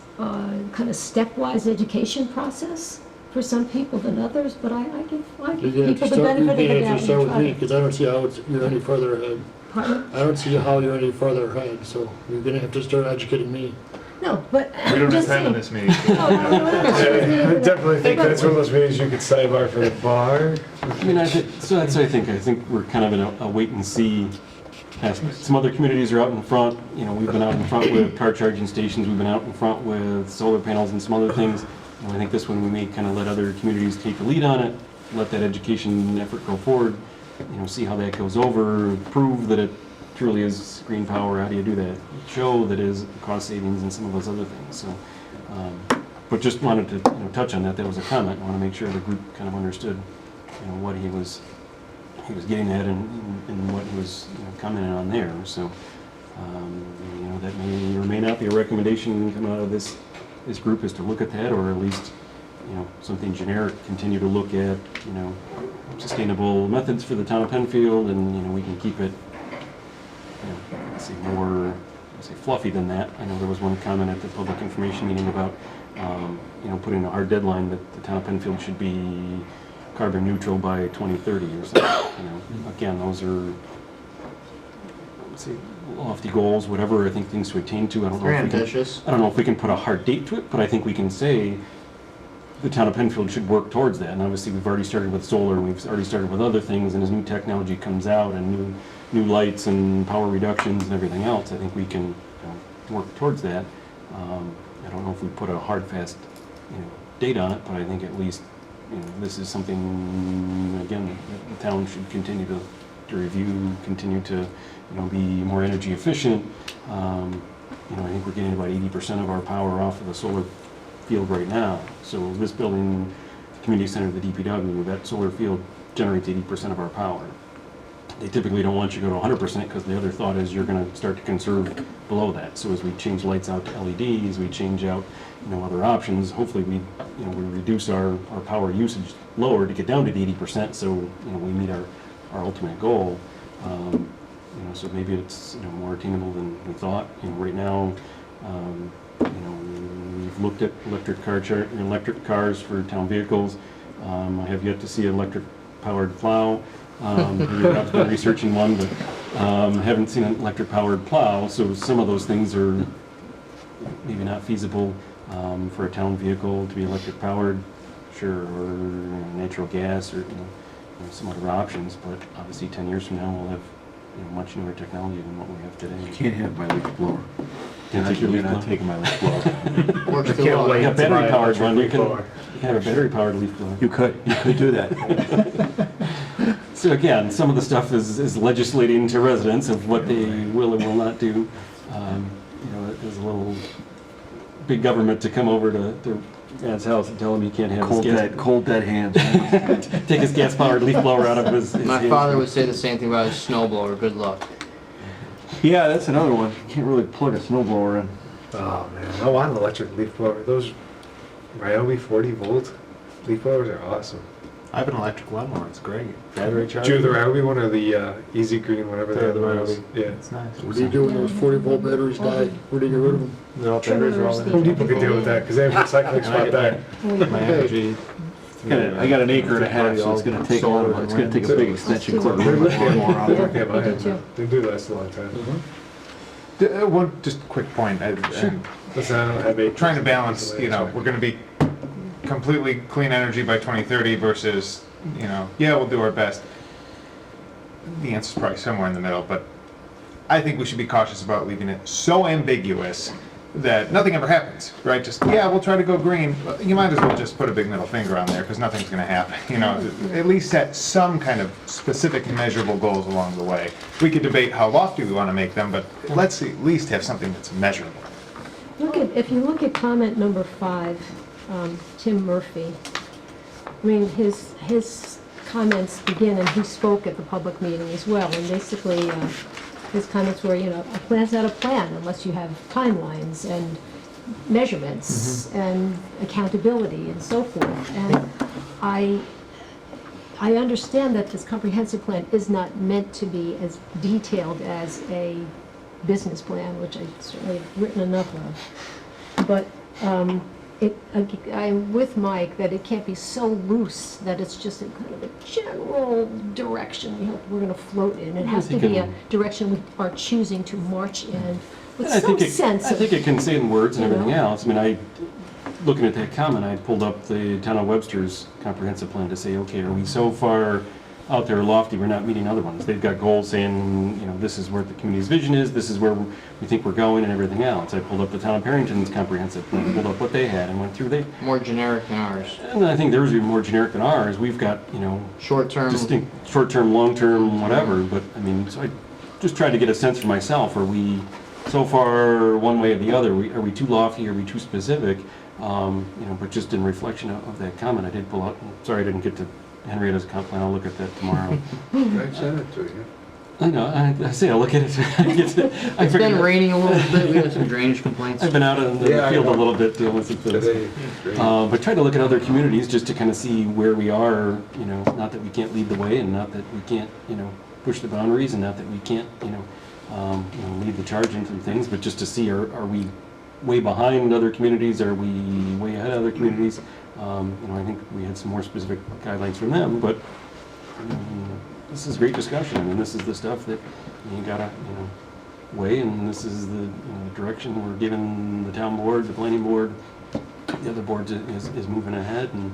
of stepwise education process for some people than others, but I give You're gonna have people to the start, you're benefit gonna of the have doubt to start and with try me, to. because I don't see how you're any further ahead. Pardon? I don't see how you're any further ahead, so you're gonna have to start educating me. No, but We don't have just time in saying. this meeting. I definitely think that's one of those meetings you could sidebar for the bar. I mean, so that's what I think. I think we're kind of in a wait and see aspect. Some other communities are out in front. You know, we've been out in front with car charging stations. We've been out in front with solar panels and some other things. And I think this one we may kind of let other communities take the lead on it, let that education effort go forward. You know, see how that goes over, prove that it truly is green power. How do you do that? Show that is cost savings and some of those other things. So, but just wanted to touch on that. That was a comment. I want to make sure the group kind of understood, what he was getting at and what he was commenting on there. So, that may or may not be a recommendation coming out of this group, is to look at that, or at least something generic. Continue to look at sustainable methods for the town of Penfield, and we can keep it let's say more fluffy than that. I know there was one comment at the public information meeting about putting a hard deadline that the town of Penfield should be carbon neutral by 2030 or something. Again, those are lofty goals, whatever. I think things to attain to. I don't know Very if we can, ambitious. I don't know if we can put a hard date to it, but I think we can say the town of Penfield should work towards that. And obviously, we've already started with solar, and we've already started with other things. And as new technology comes out, and new lights and power reductions and everything else, I think we can work towards that. I don't know if we put a hard, fast date on it, but I think at least this is something, again, that the town should continue to review, continue to be more energy efficient. I think we're getting about 80% of our power off of the solar field right now. So this building, community center, the DPW, that solar field generates 80% of our power. They typically don't want you to go to 100% because the other thought is you're going to start to conserve below that. So as we change lights out to LEDs, we change out other options. Hopefully we reduce our power usage lower to get down to the 80%. So we meet our ultimate goal. So maybe it's more attainable than we thought. Right now, we've looked at electric cars for town vehicles. I have yet to see an electric-powered plow. I've been researching one, but haven't seen an electric-powered plow. So some of those things are maybe not feasible for a town vehicle to be electric-powered, sure, or natural gas, or some other options. But obviously, 10 years from now, we'll have much newer technology than what we have today. You can't have my leaf blower. Can't take your leaf blower. taking my leaf blower. Works I too can't well. wait You to got buy battery-powered an one. You electric can leaf blower. have a battery-powered leaf blower. You could do that. So again, some of the stuff is legislating to residents of what they will or will not do. There's a little big government to come over to Ed's house and tell him he can't have Cold dead hands. take his gas-powered leaf blower out of his My hands. father would say the same thing about his snowblower. Good luck. Yeah, that's another one. You can't really plug a snowblower in. Oh man, I want an electric leaf blower. Those Ryobi 40 volt leaf blowers are awesome. I have an electric lawnmower, it's great. Battery charge. Do you have the Ryobi one or the Easy Green, whatever The the other one is? Ryobi. Yeah. It's nice. What do you do when those 40-volt batteries die? Where do you get rid of them? They're all batteries are all in Trimmers, it. We could deal with that because they have a recycling spot there. My energy. I got an acre and a half, so it's gonna take a big extension cord. They're looking More on at it. my do hand. too. They do last a long time. One just quick point. Listen, I don't have a. Trying to balance, you know, we're gonna be completely clean energy by 2030 versus, you know, yeah, we'll do our best. The answer's probably somewhere in the middle, but I think we should be cautious about leaving it so ambiguous that nothing ever happens, right? Just, yeah, we'll try to go green. You might as well just put a big middle finger on there because nothing's gonna happen, you know? At least set some kind of specific measurable goals along the way. We could debate how lofty we wanna make them, but let's at least have something that's measurable. If you look at comment number 5, Tim Murphy, I mean, his comments begin, and he spoke at the public meeting as well, and basically, his comments were, you know, a plan's not a plan unless you have timelines and measurements and accountability and so forth. And I understand that this comprehensive plan is not meant to be as detailed as a business plan, which I certainly have written enough of. But I'm with Mike that it can't be so loose that it's just a kind of a general direction, you know, we're going to float in. It has to be a direction we are choosing to march in with some sense I of. think it can say in words and you know? everything else. I mean, looking at that comment, I pulled up the town of Webster's comprehensive plan to say, okay, are we so far out there lofty, we're not meeting other ones? They've got goals saying, you know, this is where the community's vision is, this is where we think we're going and everything else. I pulled up the town of Barrington's comprehensive plan, pulled up what they had and went through. More generic than ours. And I think theirs would be more generic than ours. We've got, you know, Short-term. distinct, short-term, long-term, whatever, but I mean, so I just tried to get a sense for myself. Are we so far one way or the other? Are we too lofty? Are we too specific? You know, but just in reflection of that comment, I did pull out, sorry I didn't get to Henrietta's comp plan, I'll look at that tomorrow. I sent it to you. I know, I say I'll look at it. It's been raining a little bit. We had some drainage complaints. I've been out in the Yeah, I field a know. little bit dealing with things. Today, great. But try to look at other communities just to kind of see where we are, you know, not that we can't lead the way and not that we can't, you know, push the boundaries and not that we can't, you know, lead the charge in some things, but just to see are we way behind other communities, are we way ahead of other communities? You know, I think we had some more specific guidelines from them, but this is great discussion. I mean, this is the stuff that you gotta, you know, weigh, and this is the, you know, the direction we're giving the town board, the planning board, the other boards is moving ahead. And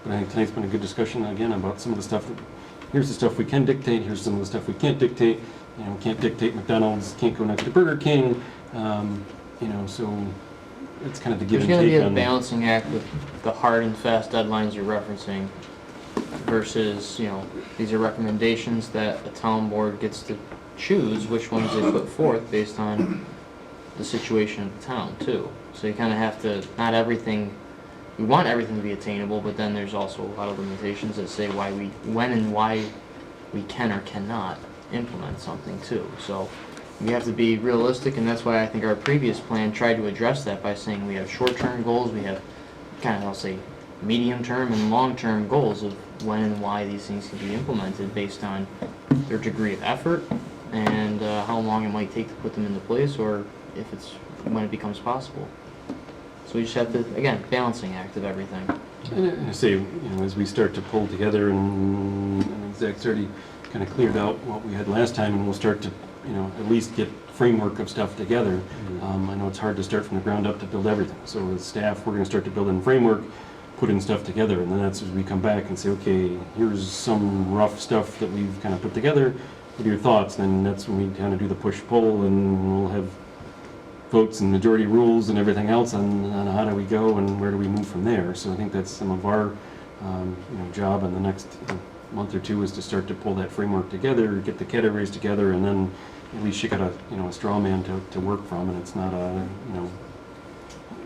but I think tonight's been a good discussion again about some of the stuff. Here's the stuff we can dictate. Here's some of the stuff we can't dictate. You know, we can't dictate McDonald's. Can't go next to Burger King. You know, so it's kind of the give There's and going to take be a on balancing act with the hard and fast deadlines you're referencing versus, you know, these are recommendations that a town board gets to choose which ones they put forth based on the situation of the town too. So you kind of have to, not everything, we want everything to be attainable, but then there's also a lot of limitations that say when and why we can or cannot implement something too. So we have to be realistic, and that's why I think our previous plan tried to address that by saying we have short-term goals, we have kind of, I'll say, medium-term and long-term goals of when and why these things can be implemented based on their degree of effort and how long it might take to put them into place, or if it's when it becomes possible. So we just have to, again, balancing act of everything. And I say, you know, as we start to pull together, and Zach's already kind of cleared out what we had last time, and we'll start to, you know, at least get framework of stuff together. I know it's hard to start from the ground up to build everything. So as staff, we're going to start to build in framework, put in stuff together, and then that's as we come back and say, okay, here's some rough stuff that we've kind of put together. What are your thoughts? And then that's when we kind of do the push-pull, and we'll have votes and majority rules and everything else on how do we go and where do we move from there. So I think that's some of our you know, job in the next month or two is to start to pull that framework together, get the categories together, and then at least you got a, you know, a straw man to work from, and it's not a, you know,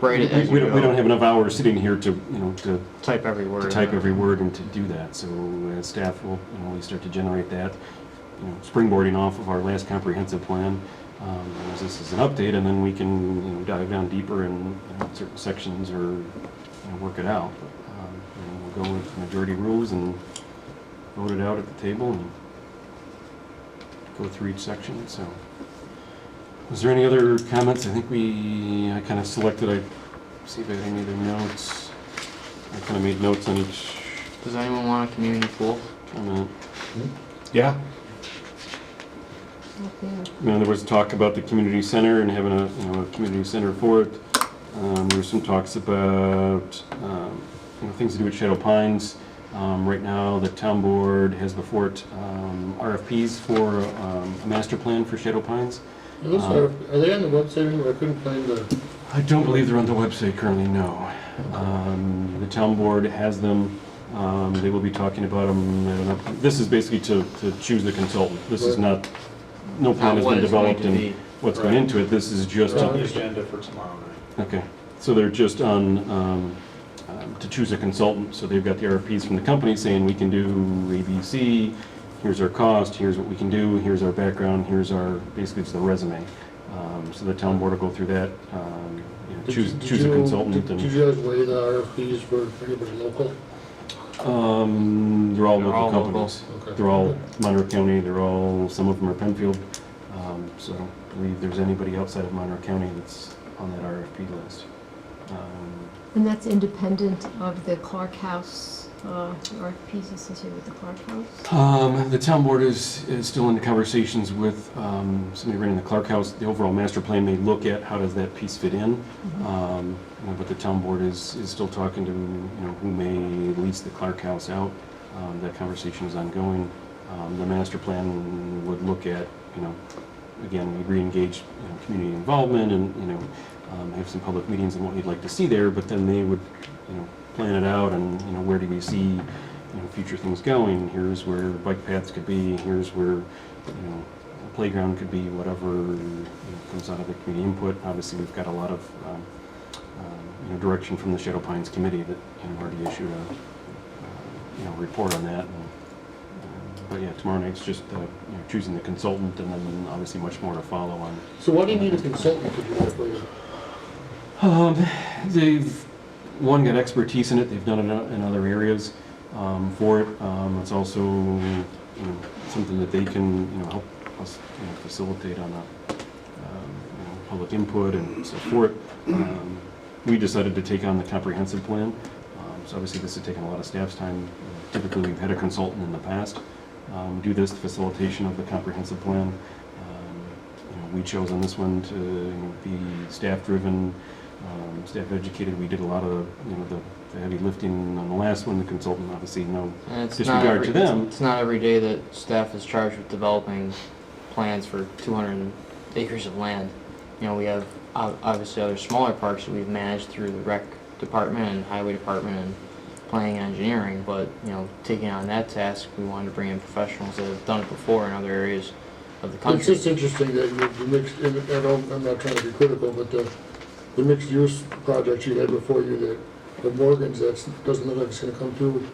we don't have enough hours sitting here to, you know, to Type every word. type every word and to do that. So as staff will, you know, we start to generate that. springboarding off of our last comprehensive plan. As this is an update, and then we can dive down deeper in certain sections or work it out. We'll go with majority rules and vote it out at the table and go through each section. So, was there any other comments? I think I kind of selected. I see if I had any other notes. I kind of made notes on each Does anyone want a community pool? comment. Yeah. There was talk about the community center and having a community center for it. There were some talks about things to do with Shadow Pines. Right now, the town board has before it RFPs for a master plan for Shadow Pines. Are they on the website anywhere? I couldn't find the, I don't believe they're on the website currently, no. The town board has them. They will be talking about them. This is basically to choose the consultant. This is not, no plan has Not what been it's going developed to and be. what's going into it. This is just It's on the to, agenda for tomorrow night. okay. So they're just on, to choose a consultant. So they've got the RFPs from the company saying we can do ABC, here's our cost, here's what we can do, here's our background, here's our, basically it's the resume. So the town board will go through that, choose a consultant. Did you guys weigh the RFPs for anybody local? They're all They're local all local. companies. Okay. They're all Monroe County, some of them are Penfield. So I don't believe there's anybody outside of Monroe County that's on that RFP list. And that's independent of the Clark House, RFPs associated with the Clark House? The town board is still in the conversations with somebody running the Clark House. The overall master plan may look at how does that piece fit in. But the town board is still talking to who may lease the Clark House out. That conversation is ongoing. The master plan would look at, again, we re-engage community involvement and have some public meetings and what you'd like to see there. But then they would plan it out and where do we see future things going. Here's where bike paths could be. Here's where a playground could be. Whatever comes out of the community input. Obviously, we've got a lot of direction from the Shadow Pines committee that already issued a report on that. But yeah, tomorrow night's just choosing the consultant, and then obviously much more to follow on. So why do you need a consultant to do that for you? They've got expertise in it. They've done it in other areas for it. It's also something that they can help us facilitate on a public input and so forth. We decided to take on the comprehensive plan. So obviously this has taken a lot of staff's time. Typically we've had a consultant in the past do this facilitation of the comprehensive plan. We chose on this one to be staff-driven, staff-educated. We did a lot of the heavy lifting on the last one. The consultant, obviously, no And it's disregard to them. It's not every day that staff is charged with developing plans for 200 acres of land. We have obviously other smaller parks that we've managed through the rec department and highway department and planning and engineering, but taking on that task, we wanted to bring in professionals that have done it before in other areas of the It's country. just interesting that you mixed, and I'm not trying to be critical, but the mixed use projects you had before you, that the Morgans, that doesn't look like it's gonna come through.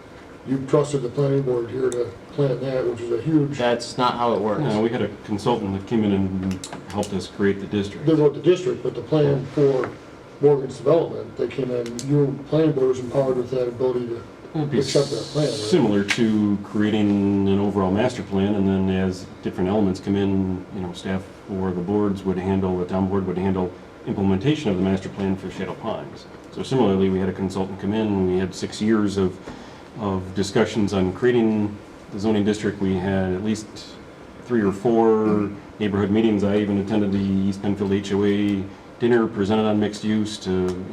You trusted the planning board here to plan that, which is a huge, That's not how it works. No, we had a consultant that came in and helped us create the district. they wrote the district, but the plan for Morgan's development, they came in, your planning board was empowered with that ability to It'd be accept that plan, right? similar to creating an overall master plan, and then as different elements come in, staff or the boards would handle, the town board would handle implementation of the master plan for Shadow Pines. So similarly, we had a consultant come in, we had 6 years of discussions on creating the zoning district. We had at least 3 or 4 neighborhood meetings. I even attended the East Penfield HOA dinner, presented on mixed use to,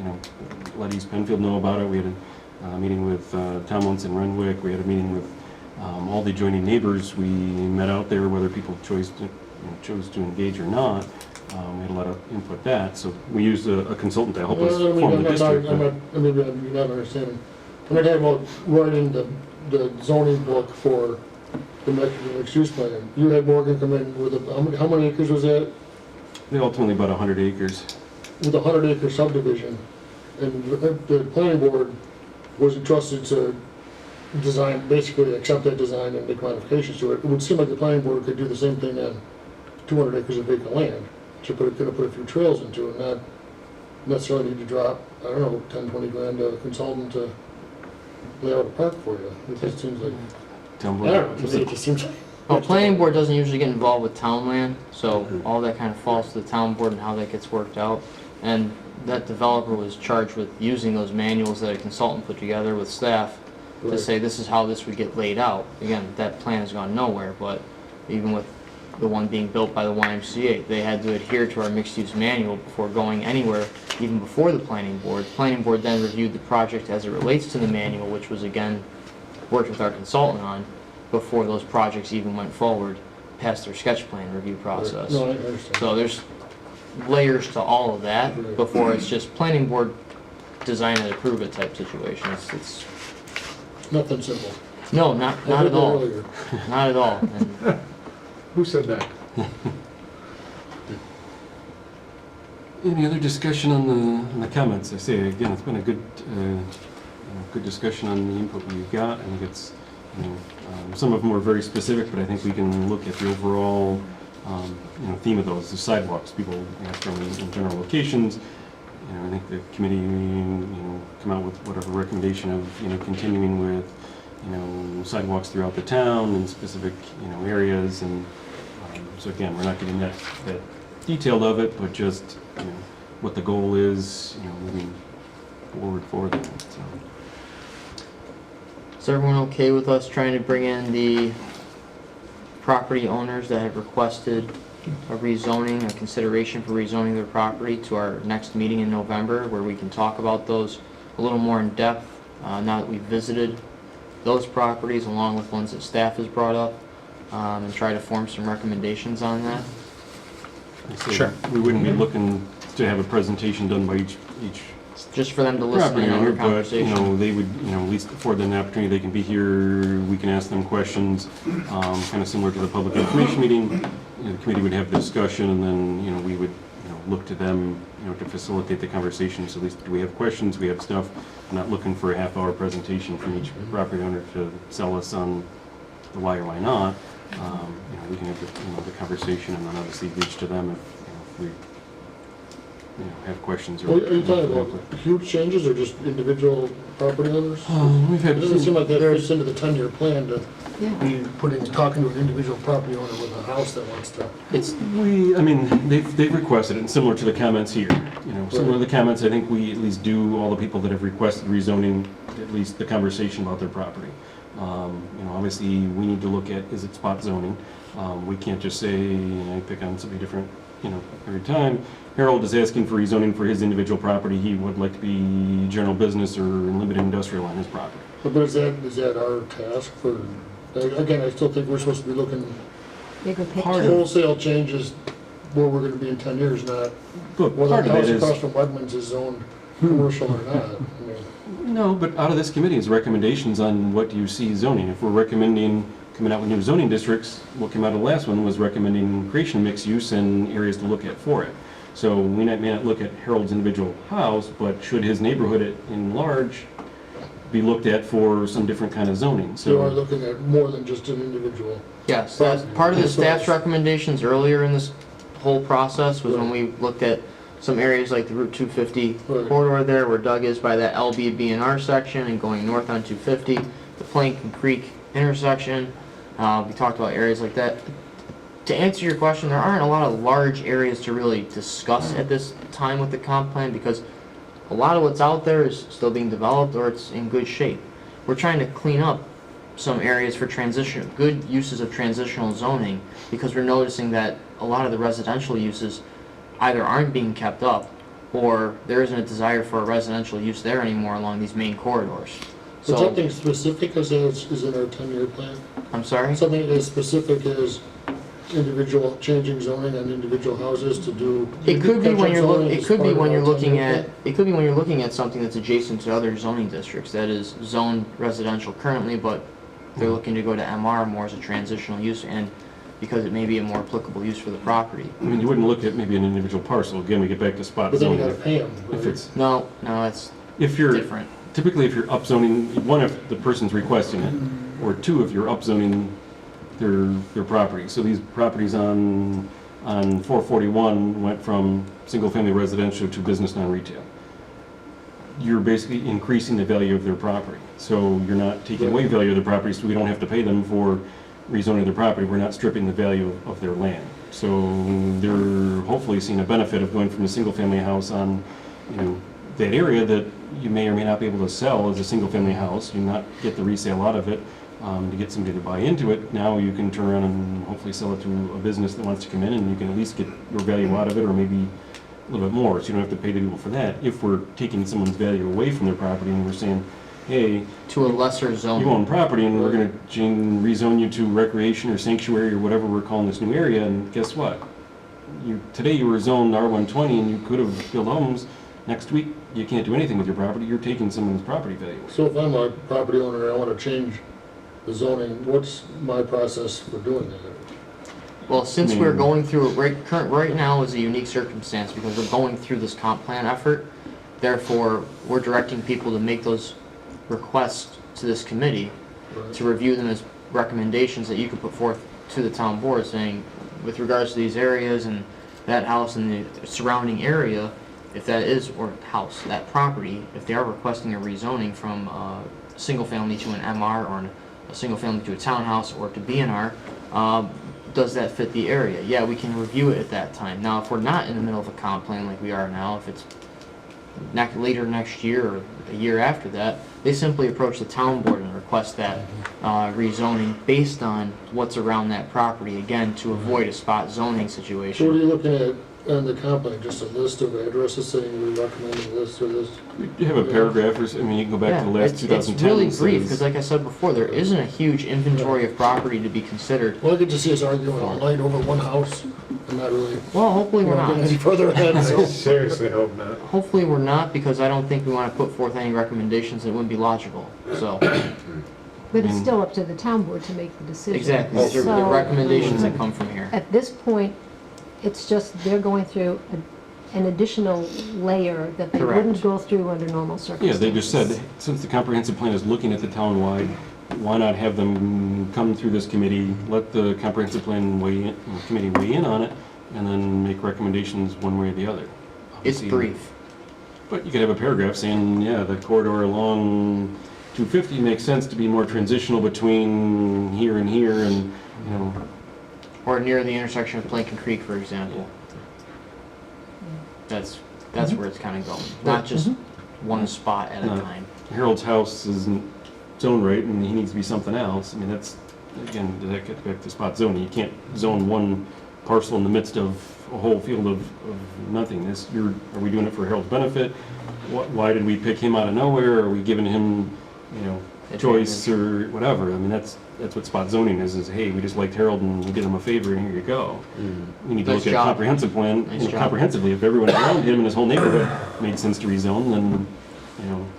let East Penfield know about it. We had a meeting with Tomlinson and Renwick. We had a meeting with all the adjoining neighbors. We met out there, whether people chose to engage or not. We had a lot of input that, so we used a consultant to help us Well, I mean, form I'm the not talking- district. I'm not, maybe you're not understanding. I'm not talking about writing the zoning book for the mixed use plan. You had Morgan come in with how many acres was that? They're ultimately about 100 acres. With a 100-acre subdivision. And the planning board was entrusted to design, basically accept that design and make modifications to it. It would seem like the planning board could do the same thing on 200 acres of vacant land. So could have put a few trails into it, not necessarily need to drop, I don't know, 10, 20 grand to a consultant to lay out a park for you. It just seems like, Town I board. don't know, to me it just seems like. Well, planning board doesn't usually get involved with town land, so all that kind of falls to the town board and how that gets worked out. And that developer was charged with using those manuals that a consultant put together with staff to Right. say this is how this would get laid out. Again, that plan has gone nowhere, but even with the one being built by the YMCA, they had to adhere to our mixed-use manual before going anywhere, even before the planning board. The planning board then reviewed the project as it relates to the manual, which was again worked with our consultant on before those projects even went forward past their sketch plan review process. No, I understand. So there's layers to all of that Right. before it's just planning board design and approve it type situation. It's Nothing simple. no, I not heard at that all, earlier. not at all. And Who said that? Any other discussion on the comments? I say, again, it's been a good, good discussion on the input we've got. I think it's, some of them were very specific, but I think we can look at the overall, theme of those, the sidewalks. People ask from in general locations. I think the committee, come out with whatever recommendation of, continuing with, sidewalks throughout the town in specific, areas. And so again, we're not getting that detailed of it, but just, what the goal is, moving forward for that. So. is everyone okay with us trying to bring in the property owners that have requested a rezoning, a consideration for rezoning their property to our next meeting in November, where we can talk about those a little more in depth, now that we've visited those properties along with ones that staff has brought up, and try to form some recommendations on that? So Sure. We wouldn't be looking to have a presentation done by each Just for them to listen property in on owner, your but, conversation. they would, at least afford them the opportunity, they can be here, we can ask them questions, kind of similar to the public information meeting. The committee would have the discussion, and then, we would, look to them, to facilitate the conversation. So at least, do we have questions, we have stuff, I'm not looking for a half-hour presentation from each property owner to sell us on the why or why not. We can have the conversation, and then obviously reach to them if we, have questions or. Are you talking about huge changes or just individual property owners? We've It had. doesn't seem like that fits into the 10-year plan to Yeah. be talking to an individual property owner with a house that wants to. They've requested it, and similar to the comments here, similar to the comments, I think we at least do, all the people that have requested rezoning, at least the conversation about their property. Obviously, we need to look at, is it spot zoning? We can't just say, I pick on somebody different, every time. Harold is asking for rezoning for his individual property. He would like to be general business or limited industrial on his property. But is that our task for, again, I still think we're supposed to be looking Bigger Part picture. of- wholesale changes where we're gonna be in 10 years, not But whether part the of it house is, across from Wegmans is zoned commercial or not. I mean, no, but out of this committee is recommendations on what do you see zoning. If we're recommending coming out with new zoning districts, what came out of the last one was recommending creation of mixed use and areas to look at for it. So we may not look at Harold's individual house, but should his neighborhood in large be looked at for some different kind of zoning? So you are So looking at more than just an individual. Yes, that's part of the staff's recommendations earlier in this whole process was when we looked at some areas like the Route 250 Right. corridor there where Doug is by that LB&R section and going north on 250, the Plank Creek intersection. We talked about areas like that. To answer your question, there aren't a lot of large areas to really discuss at this time with the comp plan because a lot of what's out there is still being developed or it's in good shape. We're trying to clean up some areas for transition, good uses of transitional zoning, because we're noticing that a lot of the residential uses either aren't being kept up or there isn't a desire for a residential use there anymore along these main corridors. But So, something specific as is in our 10-year plan? I'm sorry? Something as specific as individual changing zoning on individual houses to do. It could be when you're zoning it as could be part of when our you're looking 10-year at plan? it could be when you're looking at something that's adjacent to other zoning districts that is zoned residential currently, but they're looking to go to MR more as a transitional use and because it may be a more applicable use for the property. you wouldn't look at maybe an individual parcel. Again, we get back to spot But then you zoning. gotta pay them, If right? it's, No, it's if you're, different. typically if you're upzoning, one, if the person's requesting it, or two, if you're upzoning their property. So these properties on 441 went from single-family residential to business non-retail. You're basically increasing the value of their property. So you're not taking away value of their property, so we don't have to pay them for rezoning their property. We're not stripping the value of their land. So they're hopefully seeing a benefit of going from a single-family house on, that area that you may or may not be able to sell as a single-family house. You not get the resale out of it to get somebody to buy into it. Now you can turn around and hopefully sell it to a business that wants to come in, and you can at least get your value out of it, or maybe a little bit more, so you don't have to pay the people for that. If we're taking someone's value away from their property and we're saying, hey, To a lesser zone. you own property and we're gonna rezone you to recreation or sanctuary or whatever we're calling this new area, and guess what? Today you were zoned R120 and you could have built homes. Next week, you can't do anything with your property. You're taking someone's property value away. So if I'm a property owner and I want to change the zoning, what's my process for doing that? Well, since we're going through it, right now is a unique circumstance because we're going through this comp plan effort. Therefore, we're directing people to make those requests to this committee to review them as recommendations that you could put forth to the town board, saying, with regards to these areas and that house and the surrounding area, if that is, or house, that property, if they are requesting a rezoning from a single family to an MR, or a single family to a townhouse, or to BNR, does that fit the area? Yeah, we can review it at that time. Now, if we're not in the middle of a comp plan like we are now, if it's later next year or a year after that, they simply approach the town board and request that rezoning based on what's around that property, again, to avoid a spot zoning So what are situation. you looking at on the comp plan? Just a list of addresses saying we recommend this or this? You have a paragraph, or, you can go back to the last It's 2010. really that brief, says- because like I said before, there isn't a huge inventory of property to be considered. Well, I could just see us arguing all night over one house and not really Well, hopefully we're getting any not. further ahead, I so. seriously hope not. Hopefully we're not, because I don't think we want to put forth any recommendations that wouldn't be logical, so. But it's still up to the town board to make the decision. Exactly, these are the So, recommendations that come from here. At this point, it's just they're going through an additional layer that they Correct. wouldn't go through under normal Yeah, circumstances. they just said, since the comprehensive plan is looking at the town-wide, why not have them come through this committee, let the comprehensive plan committee weigh in on it, and then make recommendations one way or the other. It's Obviously, brief. But you could have a paragraph saying, yeah, the corridor along 250 makes sense to be more transitional between here and here, and, Or near the intersection of Plankin Creek, for example. That's where it's kind of going, not just one spot at a No. time. Harold's house isn't zoned right, and he needs to be something else. I mean, that's, again, that gets back to spot zoning. You can't zone one parcel in the midst of a whole field of nothingness. Are we doing it for Harold's benefit? Why did we pick him out of nowhere? Are we giving him, choice or whatever? I mean, that's what spot zoning is, hey, we just liked Harold and we did him a favor and here you go. We need to Nice look at a job. comprehensive plan, Nice job. comprehensively. If everyone around him and his whole neighborhood made sense to rezone, then,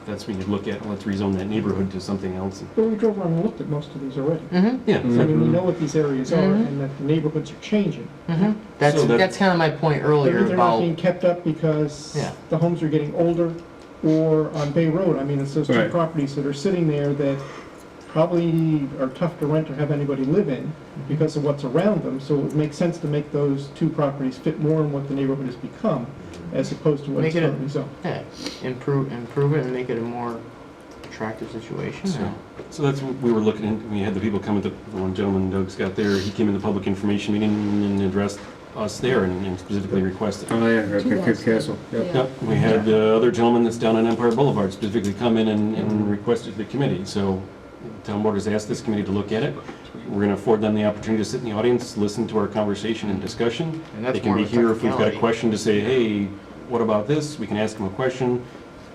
that's when you look at, let's rezone that neighborhood to something else. But we drove around and looked at most of these already. Yeah. So, I mean, we know what these areas are and that the neighborhoods are changing. That's So that- that's kind of my point earlier They're not about, being kept up because Yeah. the homes are getting older, or on Bay Road, I mean, it's those two Right. properties that are sitting there that probably are tough to rent or have anybody live in because of what's around them, so it would make sense to make those two properties fit more in what the neighborhood has become, as opposed to what Make it's it a- currently zoned. yeah, improve it and make it a more attractive situation. So, so that's what we were looking at. We had the people come at the one gentleman Doug's got there. He came in the public information meeting and addressed us there and specifically requested. Oh, yeah, Two Penfield houses. Castle, yep. Yeah. Yep, we had the other gentleman that's down on Empire Boulevard specifically come in and requested the committee. So the town board has asked this committee to look at it. We're going to afford them the opportunity to sit in the audience, listen to our conversation and discussion. And that's They can more be of a here if we've got a technicality. question to say, hey, what about this? We can ask them a question,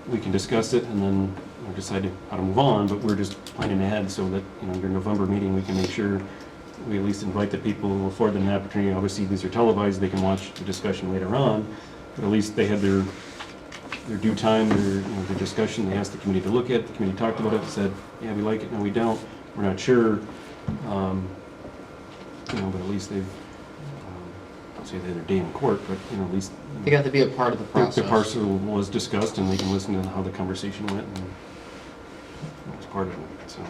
we can discuss it, and then decide how to move on. But we're just planning ahead so that, your November meeting, we can make sure we at least invite the people, afford them the opportunity. Obviously, these are televised, they can watch the discussion later on, but at least they had their due time, their discussion. They asked the committee to look at it, the committee talked about it, said, yeah, we like it, no, we don't, we're not sure. But at least they've, I'll say they're day in court, but, at least They got to be a part of the the process. parcel was discussed and they can listen to how the conversation went. And part of it. So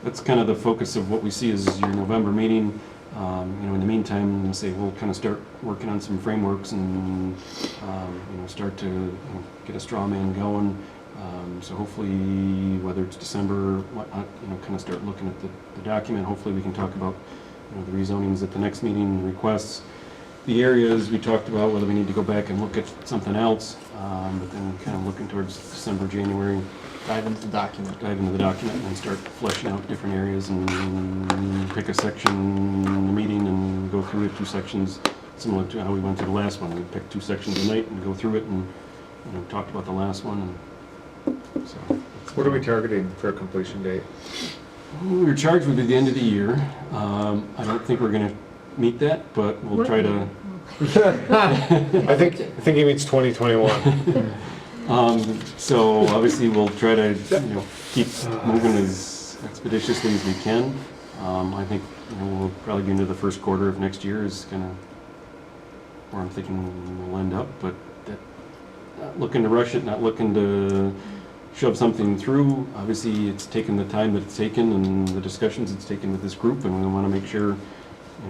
that's kind of the focus of what we see as your November meeting. In the meantime, say we'll kind of start working on some frameworks and start to get a straw man going. So hopefully, whether it's December, whatnot, kind of start looking at the document. Hopefully, we can talk about the rezonings at the next meeting, requests, the areas we talked about, whether we need to go back and look at something else. But then kind of looking towards December, January. Dive into the document. Dive into the document and start fleshing out different areas and pick a section in the meeting and go through it, 2 sections, similar to how we went through the last one. We picked 2 sections a night and go through it and talked about the last one. And so, What are we targeting for a completion date? we're charged with the end of the year. I don't think we're going to meet that, but we'll try to. I think he means 2021. So obviously we'll try to keep moving as expeditiously as we can. I think we'll probably be into the first quarter of next year is kind of where I'm thinking we'll end up. But not looking to rush it, not looking to shove something through. Obviously it's taken the time that it's taken and the discussions it's taken with this group, and we want to make sure.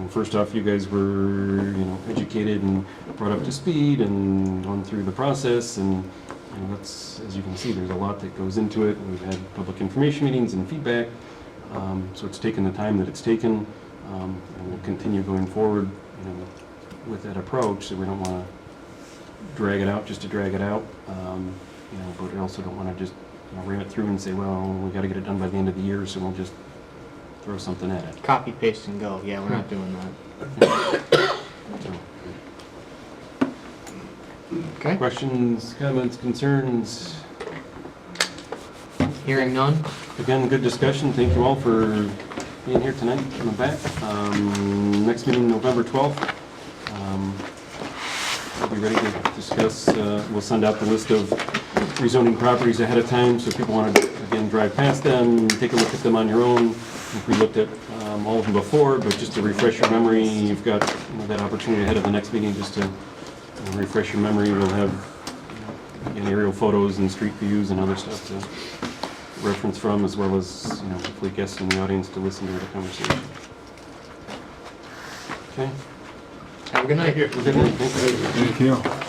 First off, you guys were, educated and brought up to speed and gone through the process, and that's, as you can see, there's a lot that goes into it. We've had public information meetings and feedback, so it's taken the time that it's taken, and we'll continue going forward, with that approach. So we don't want to drag it out just to drag it out, but we also don't want to just ram it through and say, well, we got to get it done by the end of the year, so we'll just throw something at it. Copy, paste, and go. Yeah, we're not doing that. Okay. Questions, comments, concerns? Hearing none. Again, good discussion. Thank you all for being here tonight, coming back. Next meeting, November 12th. We'll be ready to discuss. We'll send out the list of rezoning properties ahead of time, so if people want to, again, drive past them, take a look at them on your own. If we looked at all of them before, but just to refresh your memory, you've got that opportunity ahead of the next meeting just to refresh your memory. We'll have again, aerial photos and street views and other stuff to reference from, as well as hopefully guests in the audience to listen to the conversation. Okay. Have a good night. Good night. Thank you. Thank you.